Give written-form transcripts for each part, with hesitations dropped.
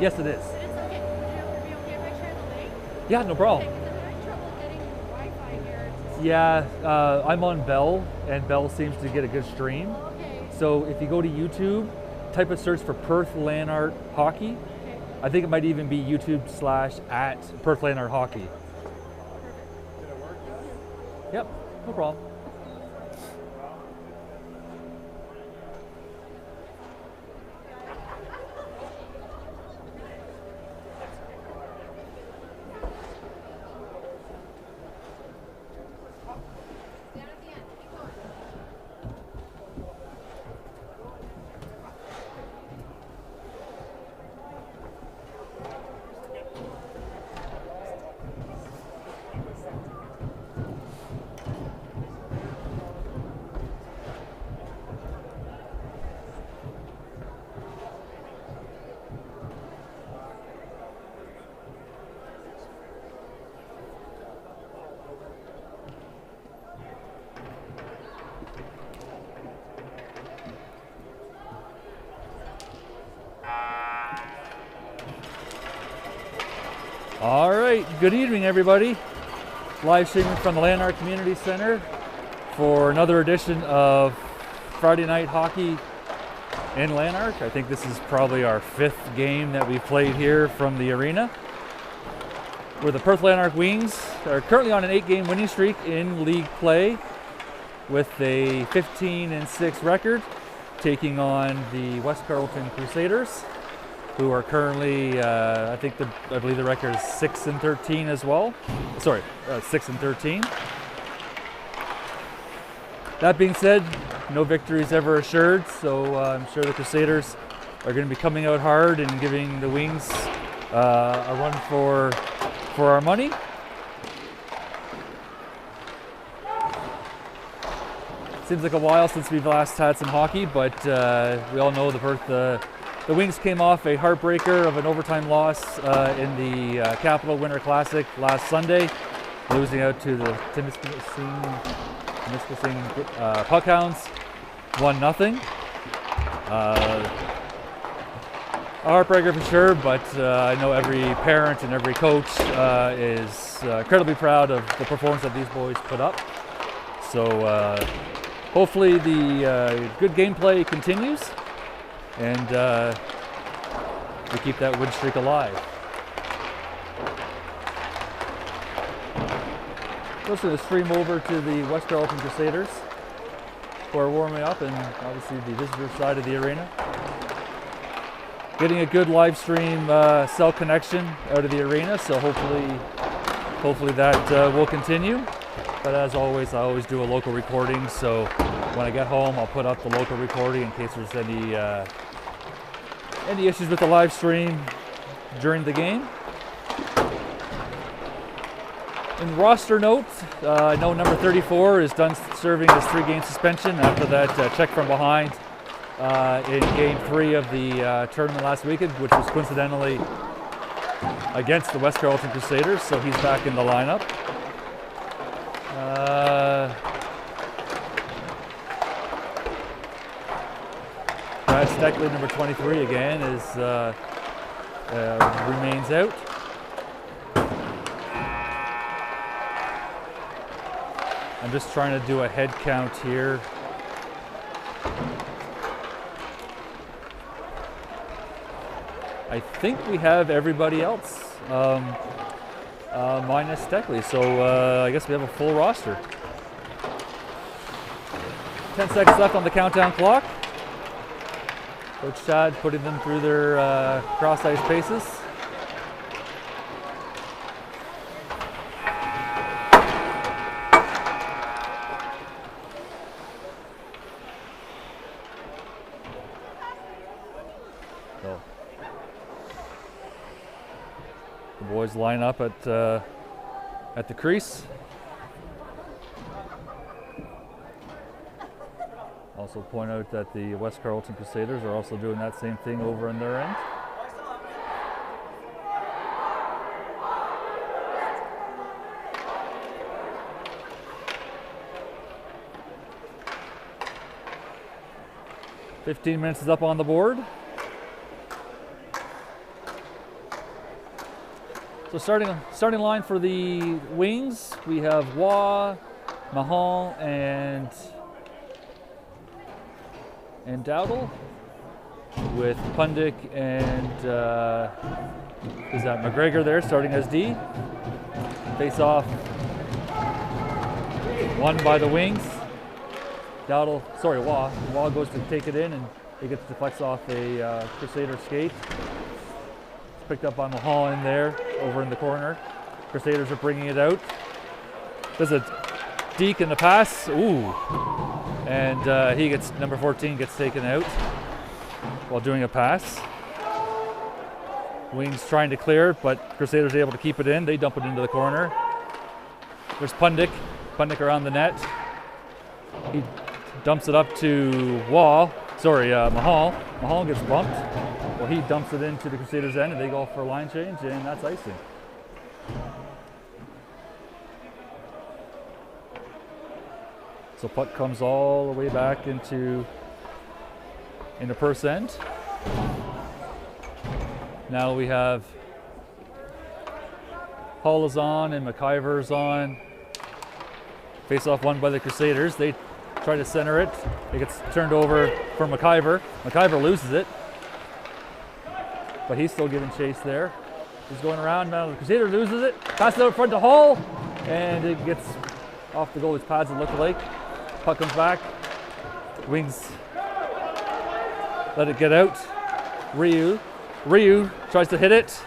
Yes, it is. It is okay. Would it be okay if I share the link? Yeah, no problem. Okay, 'cause I'm having trouble getting Wi-Fi here. Yeah, I'm on Bell, and Bell seems to get a good stream. Okay. So if you go to YouTube, type a search for Perth Lanark Hockey. Okay. I think it might even be YouTube/@ Perth Lanark Hockey. Yep, no problem. All right, good evening, everybody. Live streaming from the Lanark Community Centre for another edition of Friday Night Hockey in Lanark. I think this is probably our 5th game that we've played here from the arena. Where the Perth Lanark Wings are currently on an 8-game winning streak in league play with a 15-6 record, taking on the West Carleton Crusaders, who are currently, I believe the record is 6-13 as well. Sorry, 6-13. That being said, no victory is ever assured, so I'm sure the Crusaders are going to be coming out hard and giving the Wings a run for our money. Seems like a while since we've last had some hockey, but we all know the Wings came off a heartbreaker of an overtime loss in the Capital Winter Classic last Sunday, losing out to the Timiskaming Puckhounds 1-0. A heartbreaker for sure, but I know every parent and every coach is incredibly proud of the performance that these boys put up. So hopefully the good gameplay continues, and we keep that win streak alive. Just going to stream over to the West Carleton Crusaders, who are warming up, and obviously the visitor side of the arena. Getting a good live stream cell connection out of the arena, so hopefully that will continue. But as always, I always do a local recording, so when I get home, I'll put up the local recording in case there's any issues with the live stream during the game. In roster notes, I know number 34 is done serving his 3-game suspension after that check from behind in Game 3 of the tournament last weekend, which was coincidentally against the West Carleton Crusaders, so he's back in the lineup. Brad Steckley, number 23 again, remains out. I'm just trying to do a head count here. I think we have everybody else minus Steckley, so I guess we have a full roster. 10 seconds left on the countdown clock. Coach Chad putting them through their cross-ice paces. So the boys line up at the crease. Also point out that the West Carleton Crusaders are also doing that same thing over on their end. "15 minutes is up on the board. So starting line for the Wings, we have Waugh, Mahal, and Dowdle, with Pundick and is that McGregor there starting as D. Face off won by the Wings. Waugh. Waugh goes to take it in and he gets deflects off a Crusader skate. It's picked up by Mahal in there, over in the corner. Crusaders are bringing it out. Does a deke in the pass. Ooh. And he gets, number 14 gets taken out while doing a pass. Wings trying to clear, but Crusaders are able to keep it in. They dump it into the corner. There's Pundick around the net. He dumps it up to Mahal. Mahal gets bumped. Well, he dumps it into the Crusaders' end, and they go for a line change, and that's icing. So puck comes all the way back into Perth's end. Now we have Hull is on and McIver's on. Face off won by the Crusaders. They try to center it. It gets turned over for McIver. McIver loses it, but he's still giving chase there. He's going around. Now the Crusader loses it. Passes out front to Hull, and it gets off the goalie's pads, it looked like. Puck comes back. Wings let it get out. Ryu tries to hit it,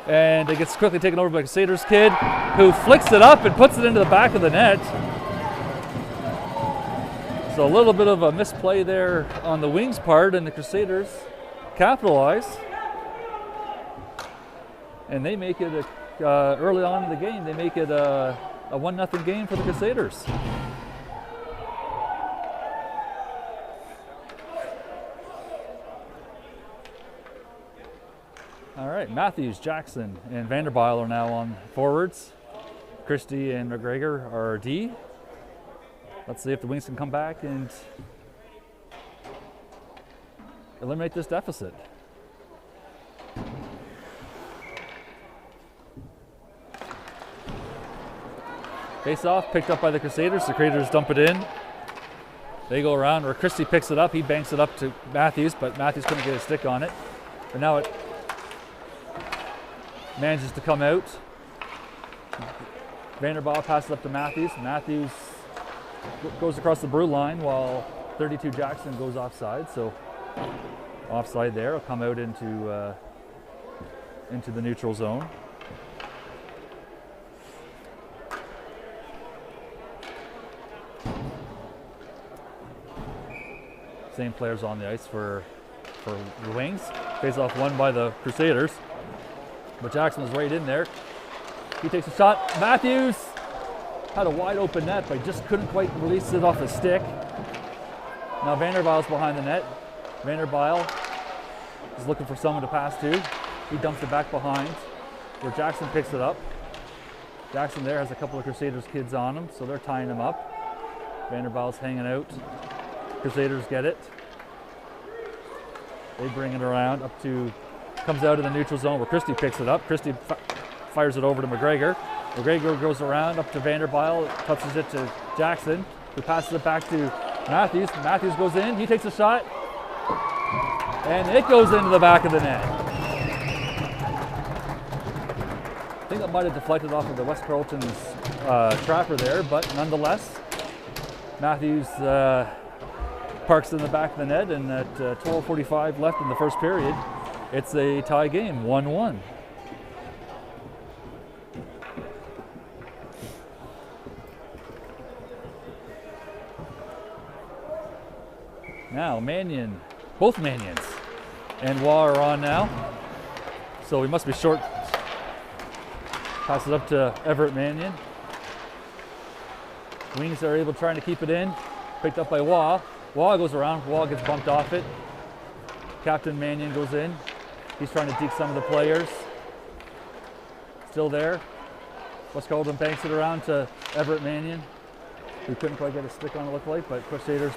and it gets quickly taken over by Crusaders kid, who flicks it up and puts it into the back of the net. So a little bit of a misplay there on the Wings' part, and the Crusaders capitalize, and they make it early on in the game. They make it a 1-0 game for the Crusaders. All right, Matthews, Jackson, and Vanderbijl are now on forwards. Christie and McGregor are D. Let's see if the Wings can come back and eliminate this deficit. Face off, picked up by the Crusaders. The Crusaders dump it in. They go around, or Christie picks it up. He banks it up to Matthews, but Matthews couldn't get a stick on it. But now it manages to come out. Vanderbijl passes up to Matthews. Matthews goes across the blue line while 32 Jackson goes offside. So offside there. Will come out into the neutral zone. Same players on the ice for the Wings. Face off won by the Crusaders. But Jackson was right in there. He takes a shot. Matthews had a wide open net, but just couldn't quite release it off his stick. Now Vanderbijl's behind the net. Vanderbijl is looking for someone to pass to. He dumps it back behind, where Jackson picks it up. Jackson there has a couple of Crusaders kids on him, so they're tying him up. Vanderbijl's hanging out. Crusaders get it. They bring it around up to, comes out of the neutral zone where Christie picks it up. Christie fires it over to McGregor. McGregor goes around up to Vanderbijl, touches it to Jackson, who passes it back to Matthews. Matthews goes in, he takes a shot, and it goes into the back of the net. I think that might have deflected off of the West Carleton's trapper there, but nonetheless, Matthews parks in the back of the net, and at 12:45 left in the first period, it's a tie game, 1-1. Now both Manions and Waugh are on now, so we must be short. Pass it up to Everett Manion. Wings are able to try to keep it in. Picked up by Waugh. Waugh goes around. Waugh gets bumped off it. Captain Manion goes in. He's trying to deke some of the players. Still there. West Carleton banks it around to Everett Manion, who couldn't quite get a stick on it, look like, but Crusaders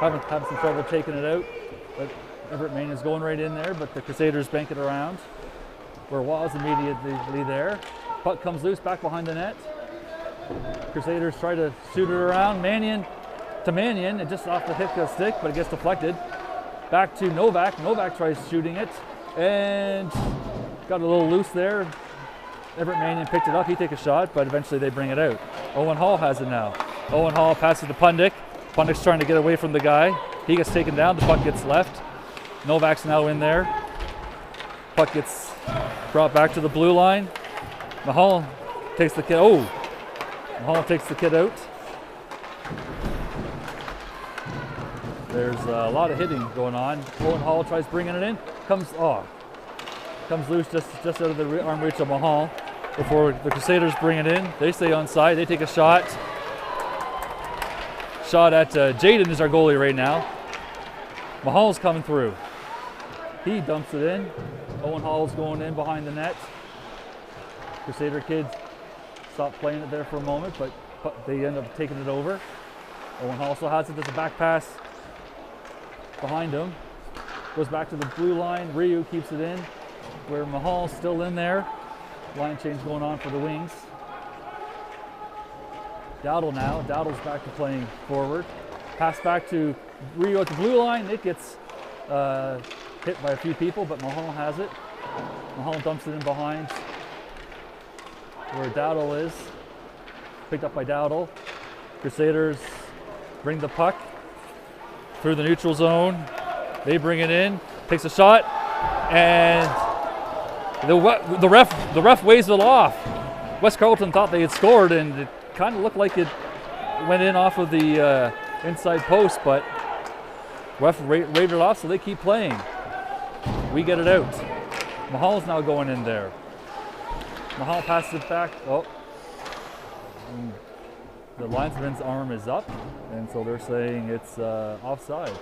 having some trouble taking it out. But Everett Manion's going right in there, but the Crusaders bank it around. where Wa's immediately there. Puck comes loose back behind the net. Crusaders try to shoot it around. Mannion to Mannion, and just off the hit of the stick, but it gets deflected. Back to Novak. Novak tries shooting it and got a little loose there. Everett Mannion picked it up. He takes a shot, but eventually they bring it out. Owen Hall has it now. Owen Hall passes to Pundick. Pundick's trying to get away from the guy. He gets taken down. The puck gets left. Novak's now in there. Puck gets brought back to the blue line. Mahal takes the kid. Oh! Mahal takes the kid out. There's a lot of hitting going on. Owen Hall tries bringing it in. Comes loose just out of the arm reach of Mahal before the Crusaders bring it in. They stay on side. They take a shot. Shot at Jaden is our goalie right now. Mahal's coming through. He dumps it in. Owen Hall's going in behind the net. Crusader kids stopped playing it there for a moment, but they end up taking it over. Owen Hall also has it. There's a back pass behind him. Goes back to the blue line. Ryu keeps it in, where Mahal's still in there. Line change going on for the Wings. Dowdle now. Dowdle's back to playing forward. Pass back to Ryu at the blue line. It gets hit by a few people, but Mahal has it. Mahal dumps it in behind where Dowdle is. Picked up by Dowdle. Crusaders bring the puck through the neutral zone. They bring it in. Takes a shot, and the ref waves it off. West Carleton thought they had scored, and it kind of looked like it went in off of the inside post, but ref waved it off, so they keep playing. We get it out. Mahal's now going in there. Mahal passes it back. Oh, the linesman's arm is up, and so they're saying it's offside.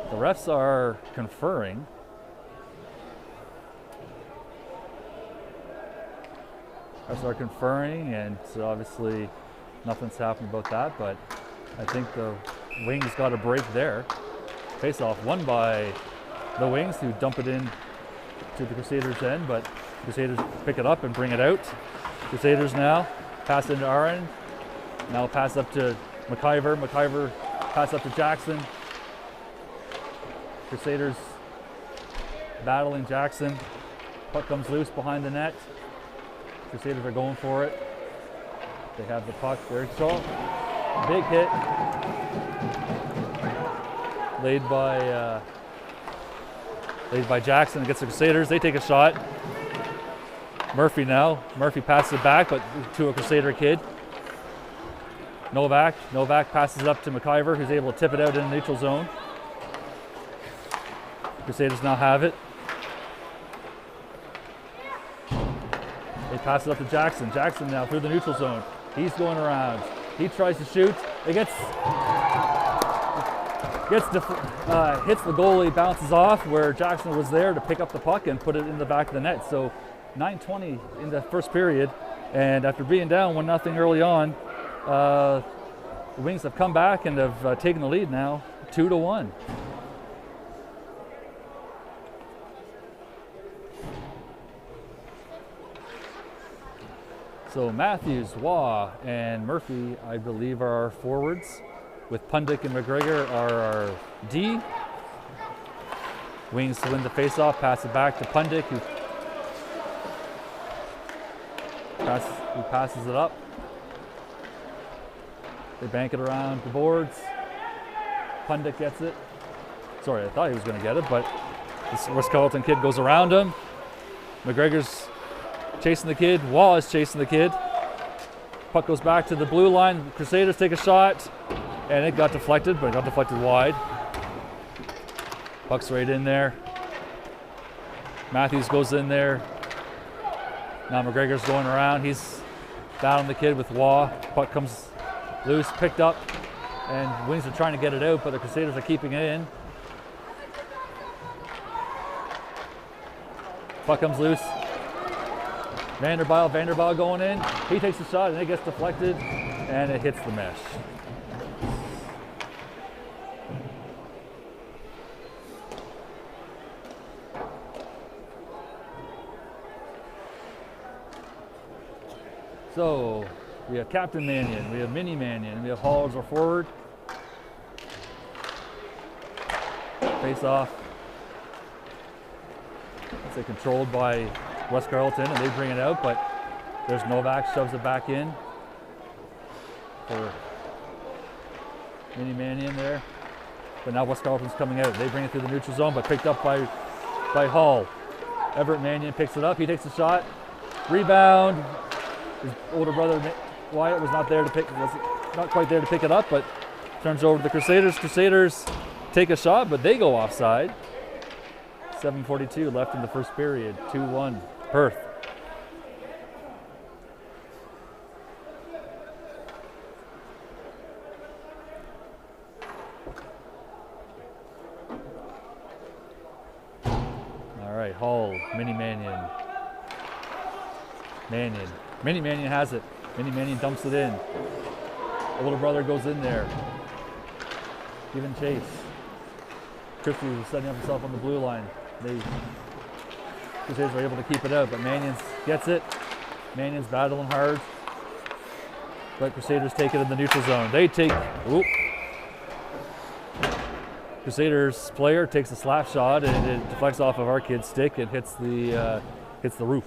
The refs are conferring. Refs are conferring, and obviously nothing's happened about that, but I think the Wings got a break there. Face-off won by the Wings, who dump it in to the Crusaders' end, but Crusaders pick it up and bring it out. Crusaders now pass into our end. Now pass up to McIver. McIver pass up to Jackson. Crusaders battling Jackson. Puck comes loose behind the net. Crusaders are going for it. They have the puck. There's a big hit. Laid by Jackson against the Crusaders. They take a shot. Murphy now. Murphy passes it back, but to a Crusader kid. Novak. Novak passes it up to McIver, who's able to tip it out in the neutral zone. Crusaders now have it. They pass it up to Jackson. Jackson now through the neutral zone. He's going around. He tries to shoot. It hits the goalie, bounces off where Jackson was there to pick up the puck and put it in the back of the net. So 9:20 in the first period, and after being down 1-0 early on, the Wings have come back and have taken the lead now 2-1. So Matthews, Waugh, and Murphy, I believe, are our forwards, with Pundick and McGregor are our D. Wings to win the faceoff, pass it back to Pundick, who passes it up. They bank it around the boards. Pundick gets it. Sorry, I thought he was going to get it, but this West Carleton kid goes around him. McGregor's chasing the kid. Waugh is chasing the kid. Puck goes back to the blue line. Crusaders take a shot, and it got deflected, but it got deflected wide. Puck's right in there. Matthews goes in there. Now McGregor's going around. He's battling the kid with Waugh. Puck comes loose, picked up, and Wings are trying to get it out, but the Crusaders are keeping it in. Puck comes loose. Vanderbilt going in. He takes a shot and it gets deflected and it hits the mesh. So we have Captain Mannion, we have Mini Mannion, we have Hall as our forward. Face off. It's controlled by West Carleton, and they bring it out, but there's Novak, shoves it back in for Mini Mannion there. But now West Carleton's coming out. They bring it through the neutral zone, but picked up by Hall. Everett Mannion picks it up. He takes a shot. Rebound. His older brother Wyatt was not quite there to pick it up, but turns over to the Crusaders. Crusaders take a shot, but they go offside. 7:42 left in the first period. 2-1 Perth. All right, Hall, Mini Mannion. Mini Mannion has it. Mini Mannion dumps it in. Older brother goes in there. Giving chase. Christie was setting up himself on the blue line. Crusaders were able to keep it out, but Mannion gets it. Mannion's battling hard. But Crusaders take it in the neutral zone. They take, Crusaders player takes a slap shot and it deflects off of our kid's stick and hits the roof.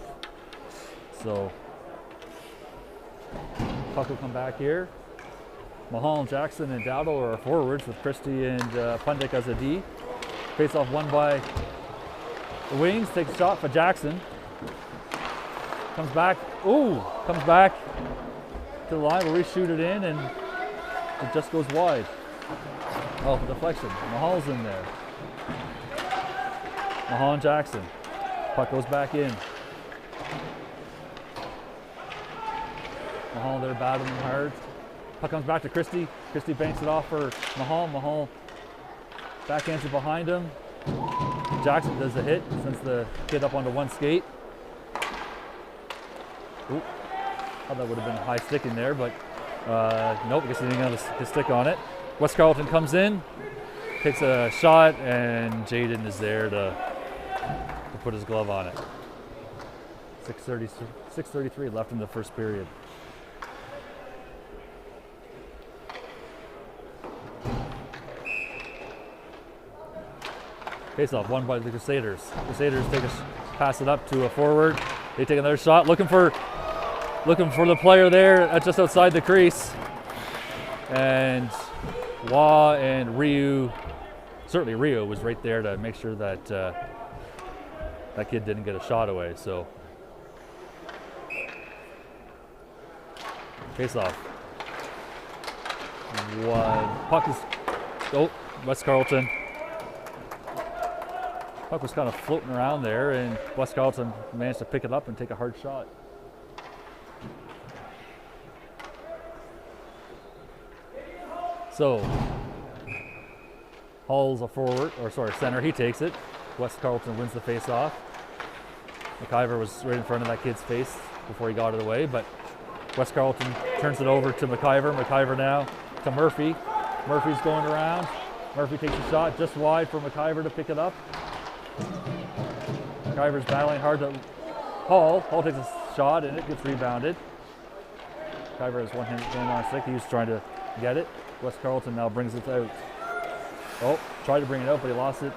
So puck will come back here. Mahal, Jackson, and Dowdle are our forwards with Christie and Pundick as a D. Face off won by the Wings. Takes a shot for Jackson. Comes back. Comes back to the line where we shoot it in and it just goes wide. Oh, deflection. Mahal's in there. Mahal and Jackson. Puck goes back in. Mahal there battling hard. Puck comes back to Christie. Christie banks it off for Mahal. Mahal backhands it behind him. Jackson does a hit, sends the kid up onto one skate. Thought that would have been high stick in there, but nope, I guess he didn't have his stick on it. West Carleton comes in, takes a shot, and Jaden is there to put his glove on it. 6:33 left in the first period. Face off won by the Crusaders. Crusaders pass it up to a forward. They take another shot, looking for the player there just outside the crease. And Wah and Ryu, certainly Ryu was right there to make sure that that kid didn't get a shot away. So face off. Puck is West Carleton. Puck was kind of floating around there, and West Carleton managed to pick it up and take a hard shot. So Hall's a center. He takes it. West Carleton wins the face-off. McIver was right in front of that kid's face before he got it away, but West Carleton turns it over to McIver. McIver now to Murphy. Murphy's going around. Murphy takes a shot just wide for McIver to pick it up. McIver's battling hard to Hall. Hall takes a shot and it gets rebounded. McIver has one hand on stick. He was trying to get it. West Carleton now brings it out. Tried to bring it out, but he lost it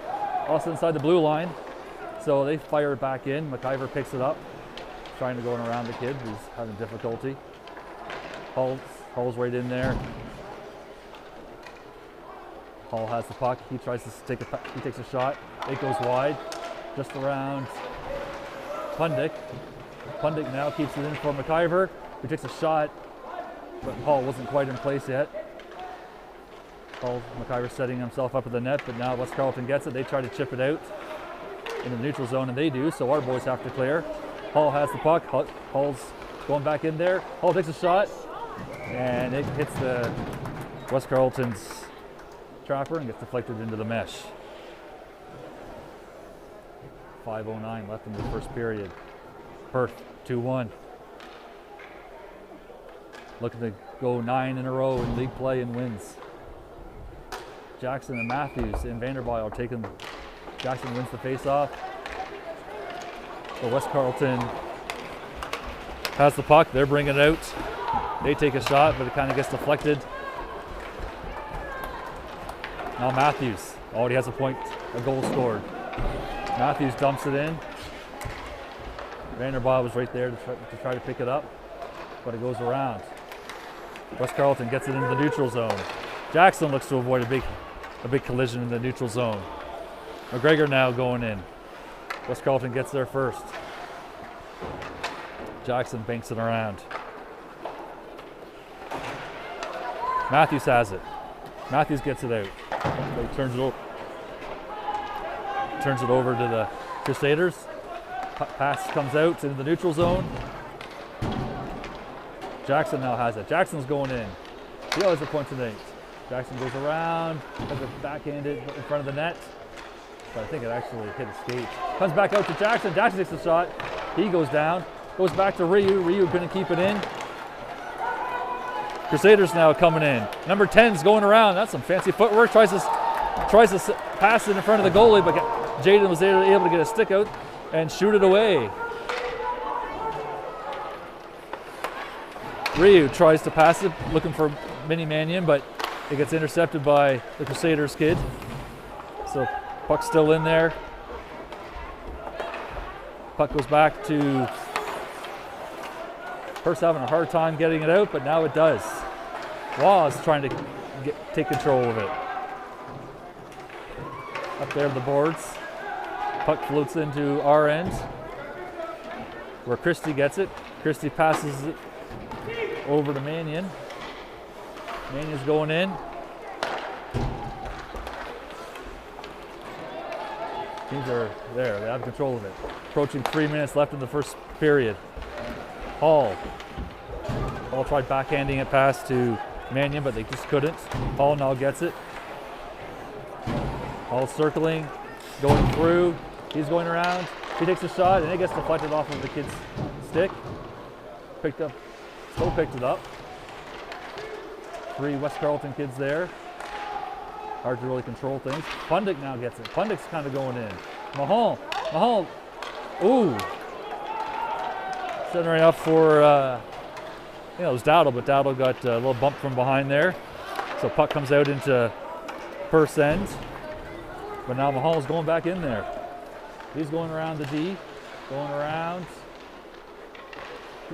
inside the blue line. So they fire it back in. McIver picks it up, trying to go around the kid who's having difficulty. Hall's right in there. Hall has the puck. He tries to he takes a shot. It goes wide, just around Pundick. Pundick now keeps it in for McIver, who takes a shot, but Hall wasn't quite in place yet. McIver setting himself up at the net, but now West Carleton gets it. They try to chip it out in the neutral zone, and they do, so our boys have to clear. Hall has the puck. Hall's going back in there. Hall takes a shot, and it hits the West Carleton's trapper and gets deflected into the mesh. 5:09 left in the first period. Perth 2-1. Looking to go 9 in a row in league play and wins. Jackson and Matthews and Vanderbilt are taking. Jackson wins the face-off. So West Carleton has the puck. They're bringing it out. They take a shot, but it kind of gets deflected. Now Matthews already has a goal scored. Matthews dumps it in. Vanderbilt was right there to try to pick it up, but it goes around. West Carleton gets it into the neutral zone. Jackson looks to avoid a big collision in the neutral zone. McGregor now going in. West Carleton gets there first. Jackson banks it around. Matthews has it. Matthews gets it out. So he turns it over to the Crusaders. Pass comes out into the neutral zone. Jackson now has it. Jackson's going in. He always has a point tonight. Jackson goes around, has it backhanded in front of the net. But I think it actually hit his skate. Comes back out to Jackson. Jackson takes the shot. He goes down. Goes back to Ryu. Ryu going to keep it in. Crusaders now coming in. Number 10's going around. That's some fancy footwork. Tries to pass it in front of the goalie, but Jaden was able to get a stick out and shoot it away. Ryu tries to pass it, looking for Mini Mannion, but it gets intercepted by the Crusaders kid. So puck's still in there. Puck goes back to Perth's having a hard time getting it out, but now it does. Waugh is trying to take control of it. Up there the boards. Puck floats into our end, where Christie gets it. Christie passes it over to Mannion. Mannion's going in. Teams are there. They have control of it. Approaching 3 minutes left in the first period. Hall tried backhanding it past to Mannion, but they just couldn't. Hall now gets it. Hall circling, going through. He's going around. He takes a shot, and it gets deflected off of the kid's stick. Still picked it up. 3 West Carleton kids there. Hard to really control things. Pundick now gets it. Pundick's kind of going in. Mahal. Ooh. Centering up for, it was Dowdle, but Dowdle got a little bump from behind there. So puck comes out into Perth's end. But now Mahal's going back in there. He's going around the D, going around.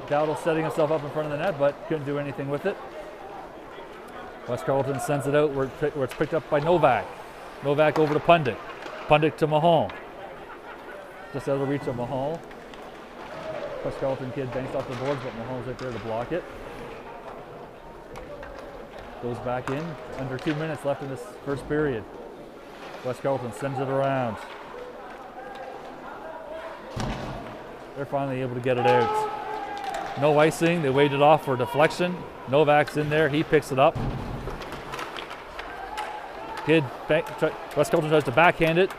Dowdle setting himself up in front of the net, but couldn't do anything with it. West Carleton sends it out where it's picked up by Novak. Novak over to Pundick. Pundick to Mahal. Just out of reach of Mahal. West Carleton kid banks off the boards, but Mahal's right there to block it. Goes back in. Under 2 minutes left in this first period. West Carleton sends it around. They're finally able to get it out. No icing. They waited off for deflection. Novak's in there. He picks it up. West Carleton tries to backhand it,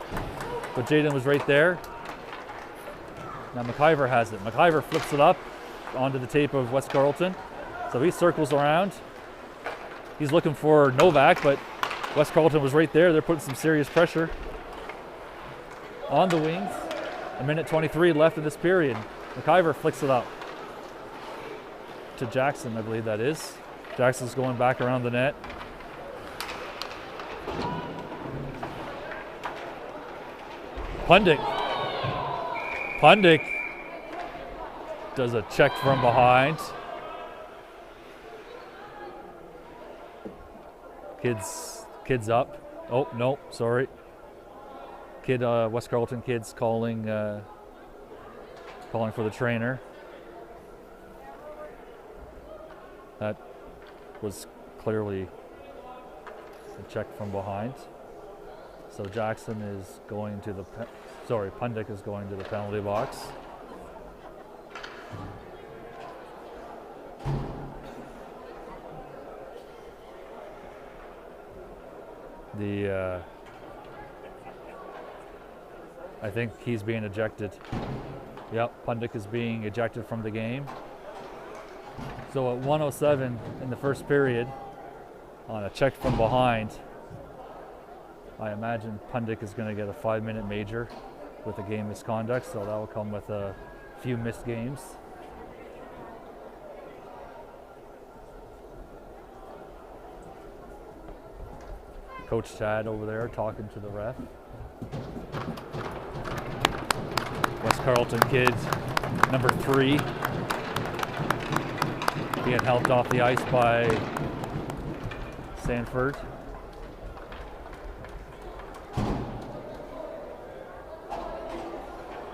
but Jaden was right there. Now McIver has it. McIver flips it up onto the tape of West Carleton. So he circles around. He's looking for Novak, but West Carleton was right there. They're putting some serious pressure on the Wings. 1:23 left in this period. McIver flicks it up to Jackson, I believe that is. Jackson's going back around the net. Pundick does a check from behind. Kids up. Oh, no, sorry. West Carleton kids calling for the trainer. That was clearly a check from behind. So Jackson is going to Pundick is going to the penalty box. I think he's being ejected. Yep, Pundick is being ejected from the game. So at 1:07 in the first period, on a check from behind, I imagine Pundick is going to get a 5-minute major with a game misconduct, so that will come with a few missed games. Coach Chad over there talking to the ref. West Carleton kids, number 3, being helped off the ice by Sanford.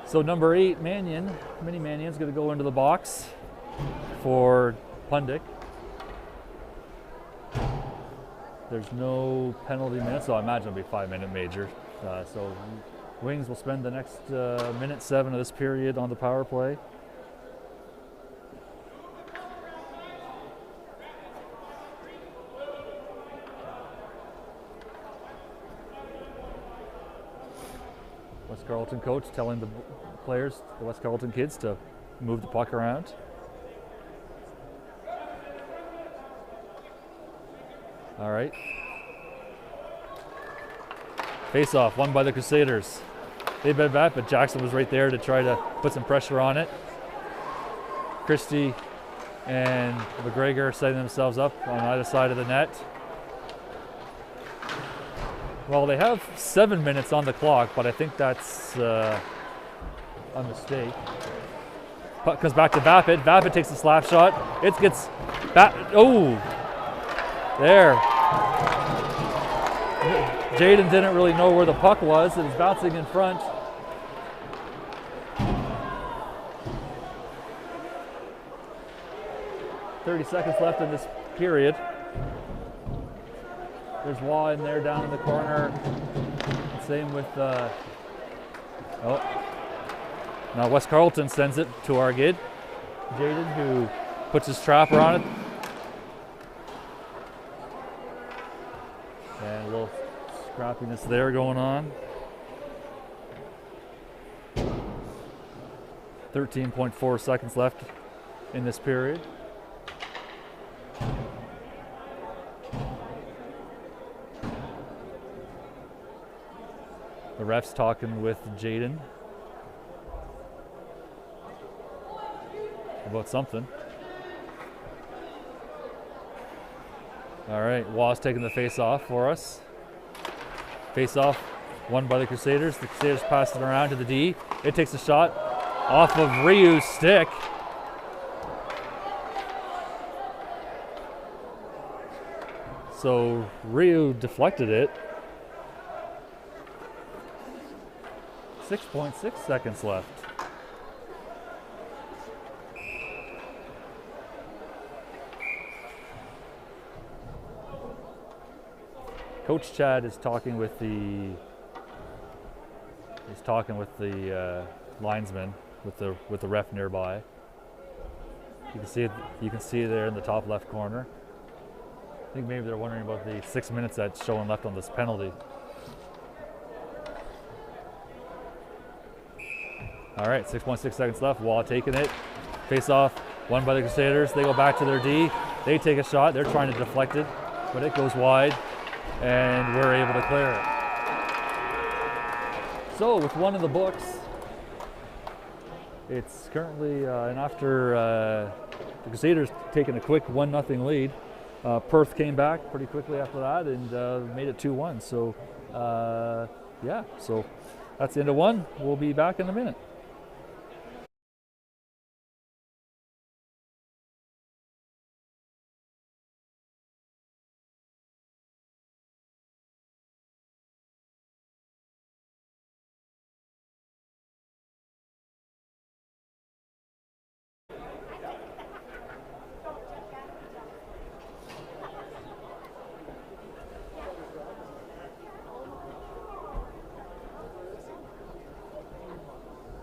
So number 8, Mannion, Mini Mannion's going to go into the box for Pundick. There's no penalty minutes, so I imagine it'll be a 5-minute major. So Wings will spend the next minute 7 of this period on the power play. West Carleton coach telling the players, the West Carleton kids, to move the puck around. All right. Face off, won by the Crusaders. They bed back, but Jackson was right there to try to put some pressure on it. Christie and McGregor setting themselves up on either side of the net. Well, they have 7 minutes on the clock, but I think that's a mistake. Puck comes back to Vapid. Vapid takes a slap shot. It gets back. Oh, there. Jaden didn't really know where the puck was. It was bouncing in front. "30 seconds left in this period." There's Waugh in there down in the corner. Same with, now West Carleton sends it to our kid, Jaden, who puts his trapper on it. And a little scrappiness there going on. 13.4 seconds left in this period. The ref's talking with Jaden about something. All right, Waugh's taking the face off for us. Face off won by the Crusaders. The Crusaders pass it around to the D. It takes a shot off of Ryu's stick. So Ryu deflected it. 6.6 seconds left. Coach Chad is talking with the linesman with the ref nearby. You can see it. You can see it there in the top left corner. I think maybe they're wondering about the 6 minutes that's showing left on this penalty. All right, 6.6 seconds left. Waugh taking it. Face off, won by the Crusaders. They go back to their D. They take a shot. They're trying to deflect it, but it goes wide, and we're able to clear it. So with one in the books, it's currently, and after the Crusaders taking a quick 1-0 lead, Perth came back pretty quickly after that and made it 2-1. So yeah, so that's the end of one. We'll be back in a minute.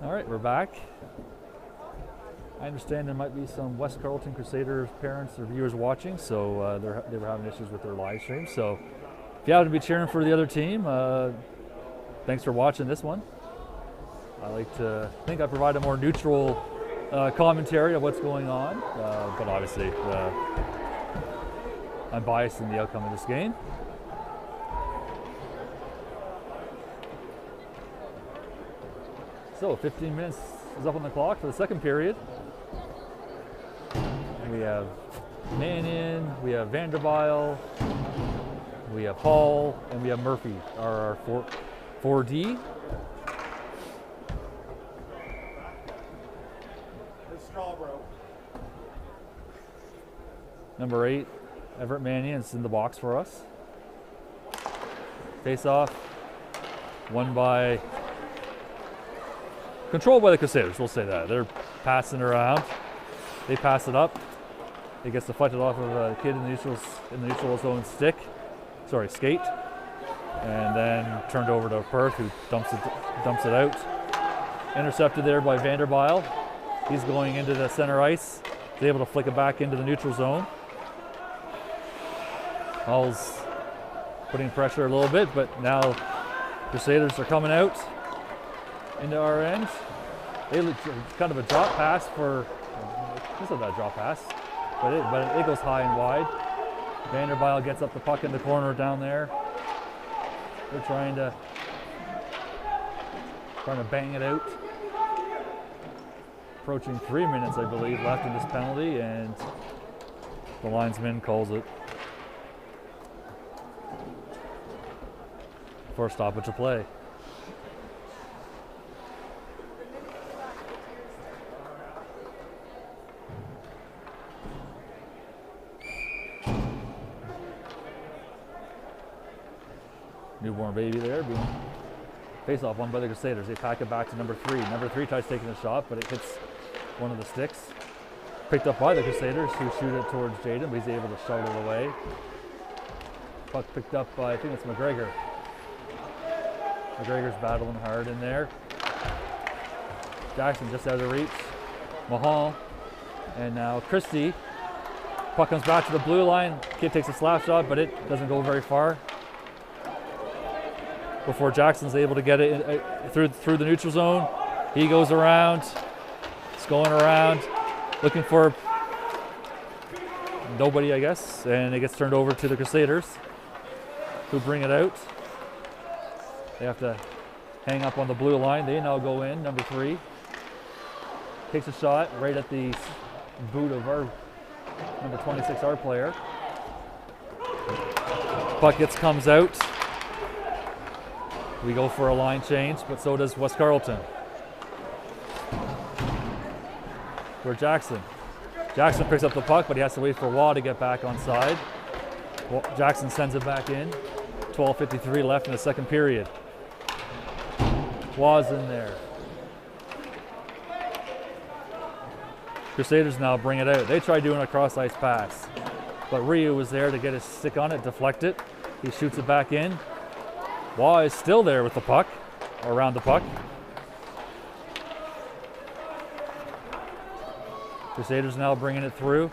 All right, we're back. I understand there might be some West Carleton Crusaders parents or viewers watching, so they were having issues with their live stream. So if you happen to be cheering for the other team, thanks for watching this one. I like to think I provide a more neutral commentary of what's going on, but obviously I'm biased in the outcome of this game. So 15 minutes is up on the clock for the second period. We have Mannion, we have Vanderbilt, We have Hall and we have Murphy are our 4D. Number 8, Everett Mannion is in the box for us. Face off, controlled by the Crusaders, we'll say that. They're passing around. They pass it up. It gets deflected off of a kid in the neutral zone skate. And then turned over to Perth, who dumps it out. Intercepted there by Vanderbilt. He's going into the center ice. He's able to flick it back into the neutral zone. Hall's putting pressure a little bit, but now Crusaders are coming out into our end. Kind of a drop pass for, this isn't a drop pass, but it goes high and wide. Vanderbilt gets up the puck in the corner down there. They're trying to bang it out. Approaching 3 minutes, I believe, left in this penalty, and the linesman calls it for a stoppage of play. Newborn baby there being face off won by the Crusaders. They pack it back to number 3. Number 3 tries taking a shot, but it hits one of the sticks. Picked up by the Crusaders, who shoot it towards Jaden, but he's able to shut it away. Puck picked up by, I think it's McGregor. McGregor's battling hard in there. Jackson just out of reach. Mahal. And now Christie. Puck comes back to the blue line. Kid takes a slap shot, but it doesn't go very far. Before Jackson's able to get it through the neutral zone. He goes around. It's going around. Looking for nobody, I guess. And it gets turned over to the Crusaders, who bring it out. They have to hang up on the blue line. They now go in. Number 3 takes a shot right at the boot of our number 26, our player. Puck comes out. We go for a line change, but so does West Carleton. For Jackson. Jackson picks up the puck, but he has to wait for Waugh to get back on side. Jackson sends it back in. 12:53 left in the second period. Waugh's in there. Crusaders now bring it out. They try doing a cross-ice pass, but Ryu was there to get his stick on it, deflect it. He shoots it back in. Waugh is still there with the puck, around the puck. Crusaders now bringing it through.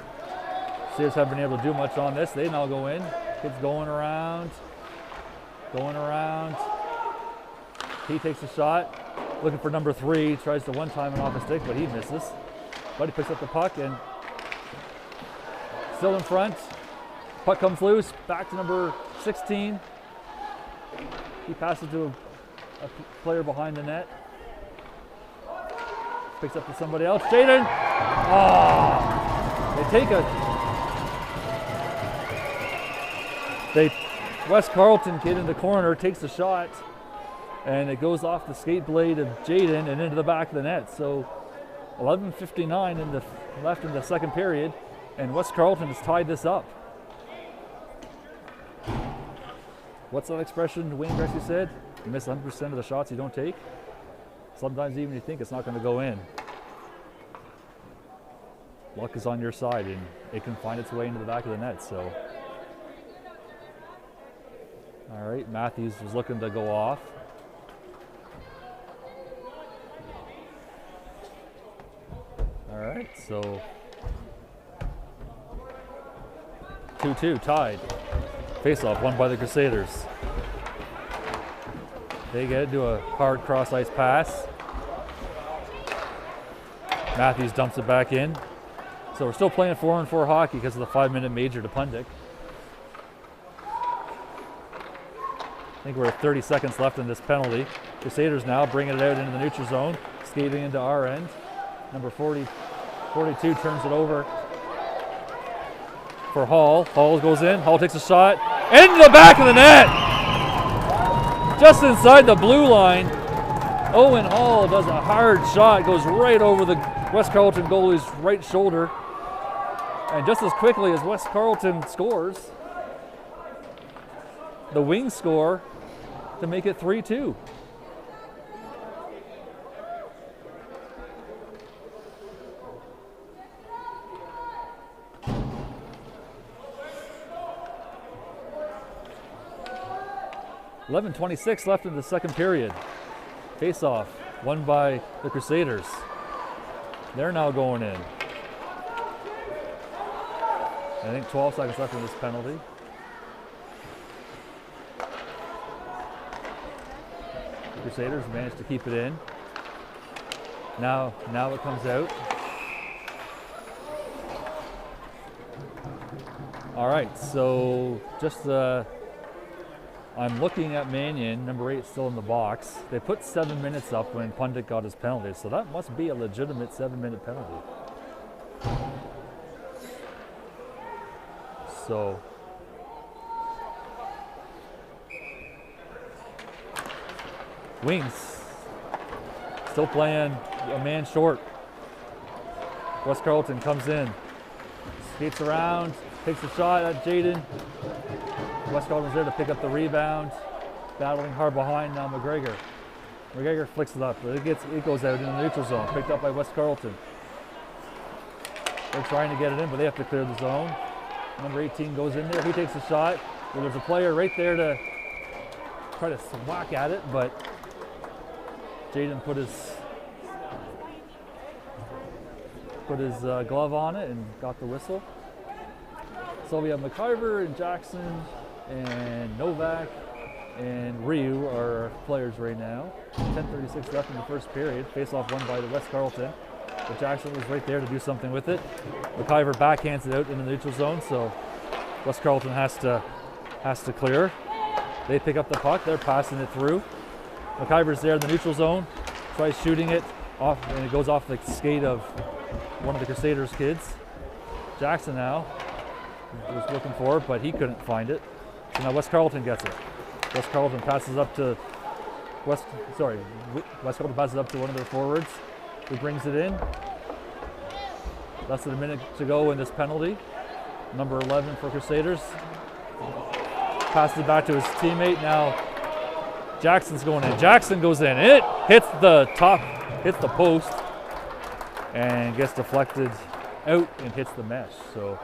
Crusaders haven't been able to do much on this. They now go in. Kid's going around. He takes a shot, looking for number 3. Tries to one-time it off a stick, but he misses. But he picks up the puck and still in front. Puck comes loose, back to number 16. He passes to a player behind the net. Picks up to somebody else. Jaden! West Carleton kid in the corner takes a shot, and it goes off the skate blade of Jaden and into the back of the net. So 11:59 left in the second period, and West Carleton has tied this up. What's that expression Wayne Gretzky said? You miss 100% of the shots you don't take. Sometimes even you think it's not going to go in. Luck is on your side, and it can find its way into the back of the net. So, all right, Matthews was looking to go off. All right, so 2-2 tied. Face-off won by the Crusaders. They get into a hard cross-ice pass. Matthews dumps it back in. So we're still playing 4-on-4 hockey because of the 5-minute major to Pundick. I think we're at 30 seconds left in this penalty. Crusaders now bringing it out into the neutral zone, skating into our end. Number 42 turns it over for Hall. Hall goes in. Hall takes a shot. Into the back of the net. Just inside the blue line. Owen Hall does a hard shot, goes right over the West Carleton goalie's right shoulder. And just as quickly as West Carleton scores, the Wings score to make it 3-2. .26 left in the second period. Face-off, won by the Crusaders. They're now going in. I think 12 seconds left in this penalty. The Crusaders managed to keep it in. Now it comes out. All right, so just I'm looking at Mannion, number 8 still in the box. They put 7 minutes up when Pundit got his penalty, so that must be a legitimate 7-minute penalty. So Wings still playing a man short. West Carleton comes in, skates around, takes a shot at Jaden. West Carleton's there to pick up the rebound, battling hard behind now McGregor. McGregor flicks it up, but it goes out in the neutral zone, picked up by West Carleton. They're trying to get it in, but they have to clear the zone. Number 18 goes in there, he takes a shot. Well, there's a player right there to try to whack at it, but Jaden put his glove on it and got the whistle. So we have McIver and Jackson and Novak and Ryu are our players right now. 10:36 left in the first period. Face-off won by the West Carleton. But Jackson was right there to do something with it. McIver backhands it out in the neutral zone, so West Carleton has to clear. They pick up the puck, they're passing it through. McIver's there in the neutral zone, tries shooting it off, and it goes off the skate of one of the Crusaders kids. Jackson now was looking for it, but he couldn't find it. So now West Carleton gets it. West Carleton passes up to West Carleton passes up to one of their forwards, who brings it in. Less than a minute to go in this penalty. Number 11 for Crusaders. Passes it back to his teammate. Now Jackson's going in. Jackson goes in. It hits the post, and gets deflected out and hits the mesh. So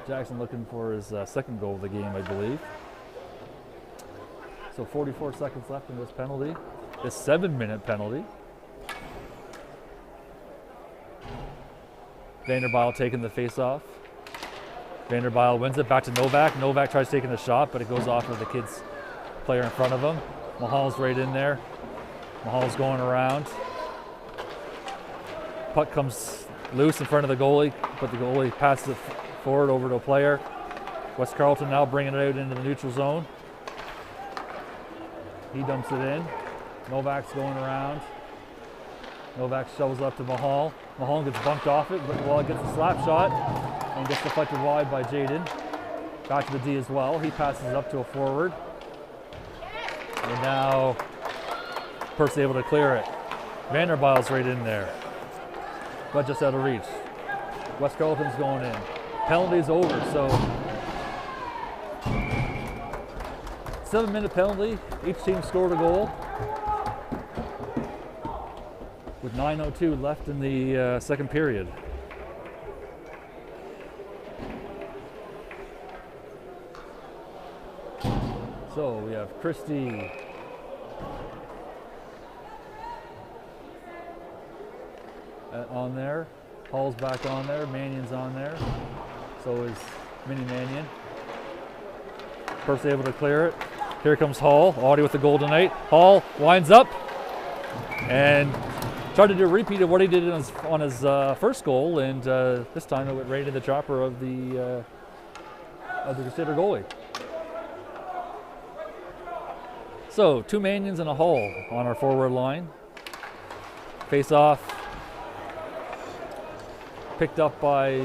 Jackson looking for his second goal of the game, I believe. So 44 seconds left in this penalty. This 7-minute penalty. Vanderbijl taking the face-off. Vanderbijl wins it back to Novak. Novak tries taking a shot, but it goes off of the kid's player in front of him. Mahal's right in there. Mahal's going around. Puck comes loose in front of the goalie, but the goalie passes it forward over to a player. West Carleton now bringing it out into the neutral zone. He dumps it in. Novak's going around. Novak shovels up to Mahal. Mahal gets bumped off it, but it gets a slap shot and gets deflected wide by Jaden. Back to the D as well. He passes it up to a forward. And now Perth's able to clear it. Vanderbijl's right in there, but just out of reach. West Carleton's going in. Penalty's over, so 7-minute penalty. Each team scored a goal. With 9:02 left in the second period. So we have Christie on there. Hall's back on there. Mannion's on there. So is Mini Mannion. Perth's able to clear it. Here comes Hall. Audie with the goal tonight. Hall winds up and tried to do a repeat of what he did on his first goal, and this time it went right into the chopper of the Crusader goalie. So 2 Manions and a Hall on our forward line. Face off. Picked up by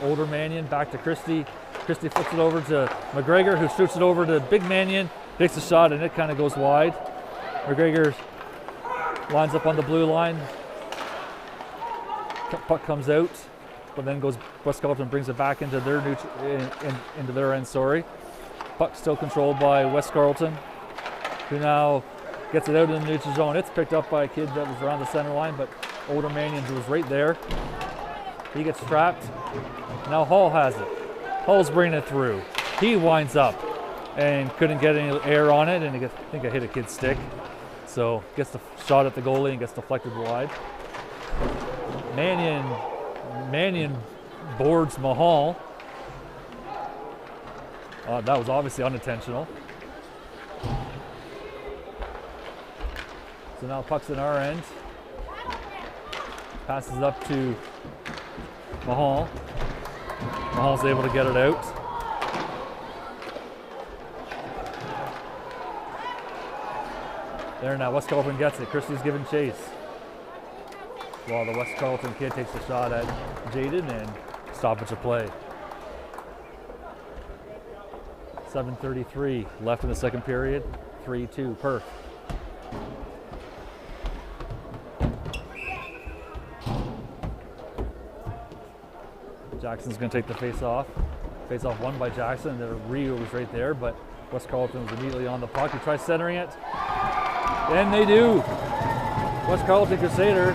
older Mannion, back to Christie. Christie flips it over to McGregor, who shoots it over to Big Mannion, takes a shot, and it kind of goes wide. McGregor lines up on the blue line. Puck comes out, but then goes. West Carleton brings it back into their into their end. Sorry, puck still controlled by West Carleton, who now gets it out in the neutral zone. It's picked up by a kid that was around the center line, but older Mannion was right there. He gets trapped. Now Hall has it. Hall's bringing it through. He winds up and couldn't get any air on it, and I think I hit a kid's stick. So gets the shot at the goalie and gets deflected wide. Mannion boards Mahal. That was obviously unintentional. So now puck's in our end. Passes up to Mahal. Mahal's able to get it out. There now, West Carleton gets it. Christie's giving chase. While the West Carleton kid takes a shot at Jaden and stoppage of play. 7:33 left in the second period. 3-2 Perth. Jackson's going to take the face-off. Face-off won by Jackson. Rio was right there, but West Carleton was immediately on the puck. He tries centering it, and they do. West Carleton Crusaders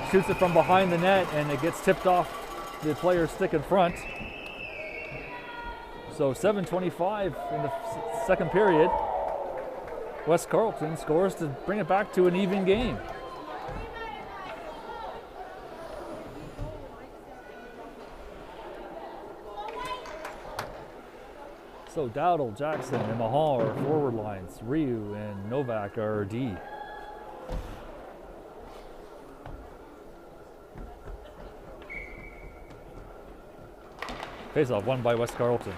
shoots it from behind the net, and it gets tipped off the player's stick in front. So 7:25 in the second period. West Carleton scores to bring it back to an even game. So Dowdle, Jackson, and Mahal are forward lines. Ryu and Novak are D. Face-off won by West Carleton.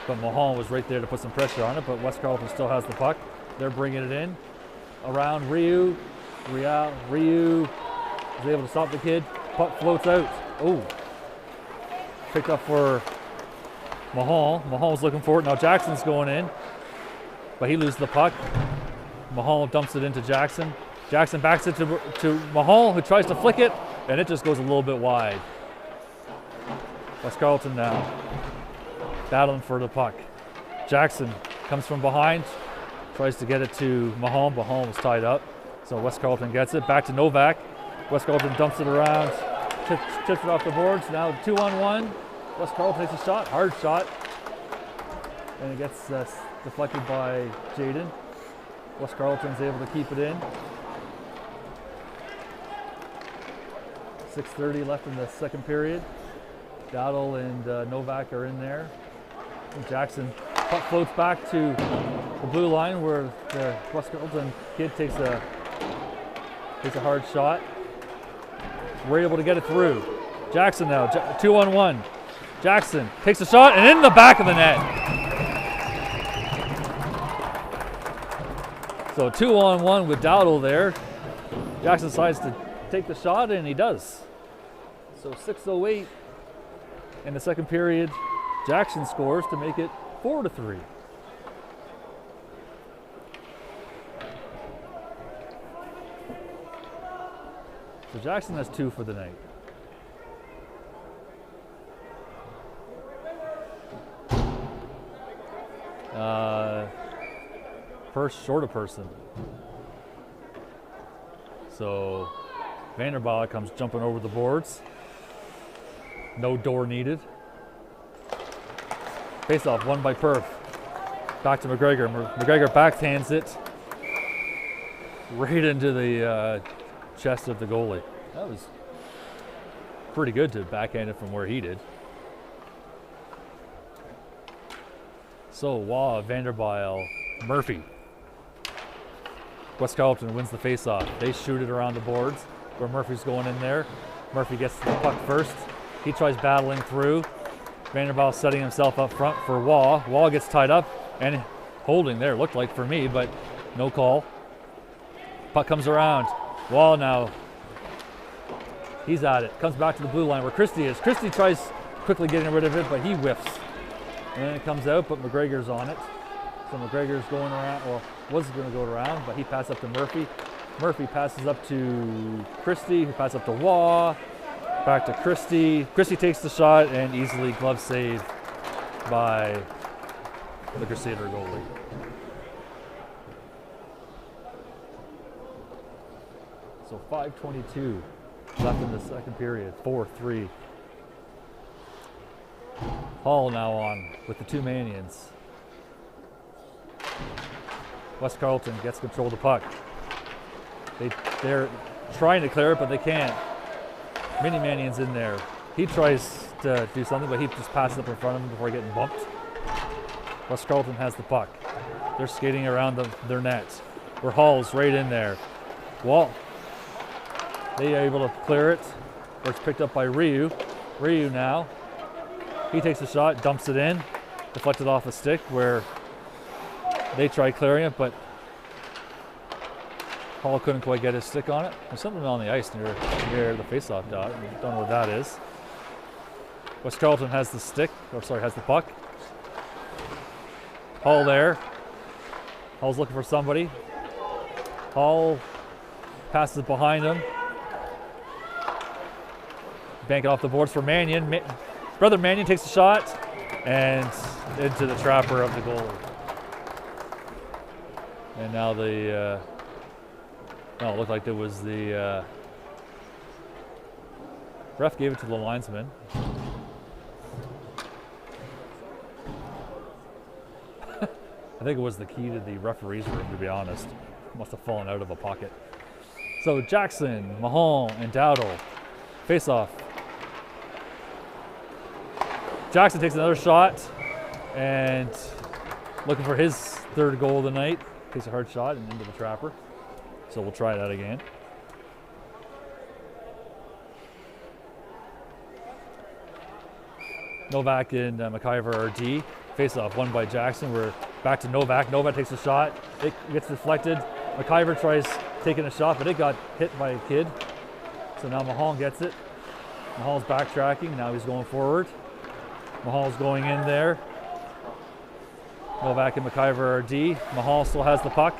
But Mahal was right there to put some pressure on it, but West Carleton still has the puck. They're bringing it in. Around Ryu. Ryu is able to stop the kid. Puck floats out. Oh. Picked up for Mahal. Mahal's looking for it. Now Jackson's going in, but he loses the puck. Mahal dumps it into Jackson. Jackson backs it to Mahal, who tries to flick it, and it just goes a little bit wide. West Carleton now battling for the puck. Jackson comes from behind, tries to get it to Mahal. Mahal was tied up, so West Carleton gets it. Back to Novak. West Carleton dumps it around, tips it off the boards. Now 2-on-1. West Carleton takes a shot, hard shot, and it gets deflected by Jaden. West Carleton's able to keep it in. 6:30 left in the second period. Dowdle and Novak are in there. And Jackson puck floats back to the blue line where the West Carleton kid takes a hard shot. We're able to get it through. Jackson now, 2-on-1. Jackson takes a shot and in the back of the net. So 2-on-1 with Dowdle there. Jackson decides to take the shot, and he does. So 6:08 in the second period. Jackson scores to make it 4-3. So Jackson has 2 for the night. First short a person. So Vanderbilt comes jumping over the boards. No door needed. Face off won by Perth. Back to McGregor. McGregor backhands it right into the chest of the goalie. That was pretty good to backhand it from where he did. So Waugh, Vanderbilt, Murphy. West Carleton wins the face-off. They shoot it around the boards where Murphy's going in there. Murphy gets the puck first. He tries battling through. Vanderbilt setting himself up front for Waugh. Waugh gets tied up and holding there, looked like for me, but no call. Puck comes around. Waugh now, he's at it. Comes back to the blue line where Christie is. Christie tries quickly getting rid of it, but he whiffs. And then it comes out, but McGregor's on it. So McGregor's going around, well, was going to go around, but he passed up to Murphy. Murphy passes up to Christie, who passes up to Waugh. Back to Christie. Christie takes the shot and easily glove save by the Crusader goalie. So 5:22 left in the second period, 4-3. Hall now on with the two Manions. West Carleton gets control of the puck. They're trying to clear it, but they can't. Mini Manion's in there. He tries to do something, but he just passes up in front of him before getting bumped. West Carleton has the puck. They're skating around their net. Where Hall's right in there. Well, they are able to clear it. It's picked up by Ryu. Ryu now. He takes a shot, dumps it in, deflected off a stick where they try clearing it, but Hall couldn't quite get his stick on it. There's something on the ice near the faceoff dot. Don't know what that is. West Carleton has the stick, has the puck. Hall there. Hall's looking for somebody. Hall passes it behind him. Bank it off the boards for Manion. Brother Manion takes a shot and into the trapper of the goalie. And now it looked like it was the ref gave it to the linesman. I think it was the key to the referee's room, to be honest. Must have fallen out of a pocket. So Jackson, Mahon, and Dowdle face off. Jackson takes another shot and looking for his third goal of the night. Takes a hard shot and into the trapper. So we'll try that again. Novak and McIver are D. Face off, won by Jackson. We're back to Novak. Novak takes a shot. It gets deflected. McIver tries taking a shot, but it got hit by a kid. So now Mahal gets it. Mahal's backtracking. Now he's going forward. Mahal's going in there. Novak and McIver are D. Mahal still has the puck.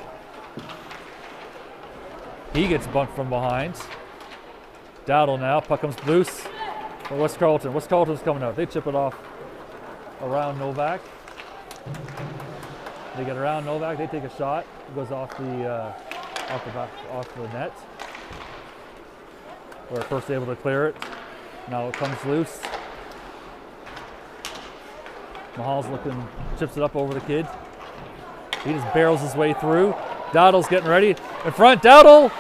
He gets bumped from behind. Dowdle now. Puck comes loose for West Carleton. West Carleton's coming out. They chip it off around Novak. They get around Novak. They take a shot. It goes off the net. We're first able to clear it. Now it comes loose. Mahal's looking, chips it up over the kid. He just barrels his way through. Dowdle's getting ready. In front, Dowdle!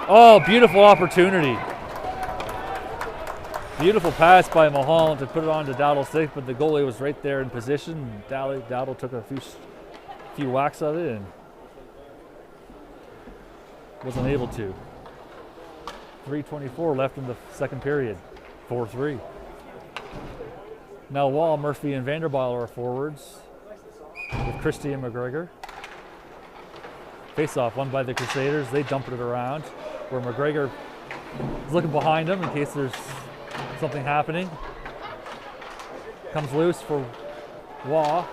Oh, beautiful opportunity. Beautiful pass by Mahal to put it on to Dowdle's stick, but the goalie was right there in position. Dowdle took a few whacks of it and wasn't able to. 3:24 left in the second period. 4-3. Now Wall, Murphy, and Vanderbilt are forwards with Christie and McGregor. Face-off won by the Crusaders. They dumped it around where McGregor is looking behind him in case there's something happening. Comes loose for Waugh.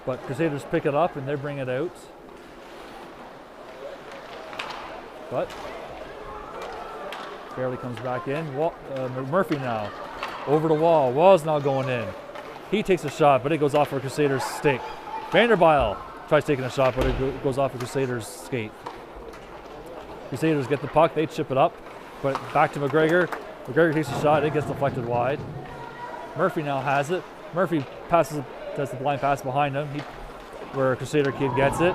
But Crusaders pick it up and they bring it out. But barely comes back in. Murphy now. Over to Wall. Wall's now going in. He takes a shot, but it goes off for Crusaders' stick. Vanderbilt tries taking a shot, but it goes off for Crusaders' skate. Crusaders get the puck. They chip it up, but back to McGregor. McGregor takes a shot. It gets deflected wide. Murphy now has it. Murphy does the blind pass behind him, where a Crusader kid gets it.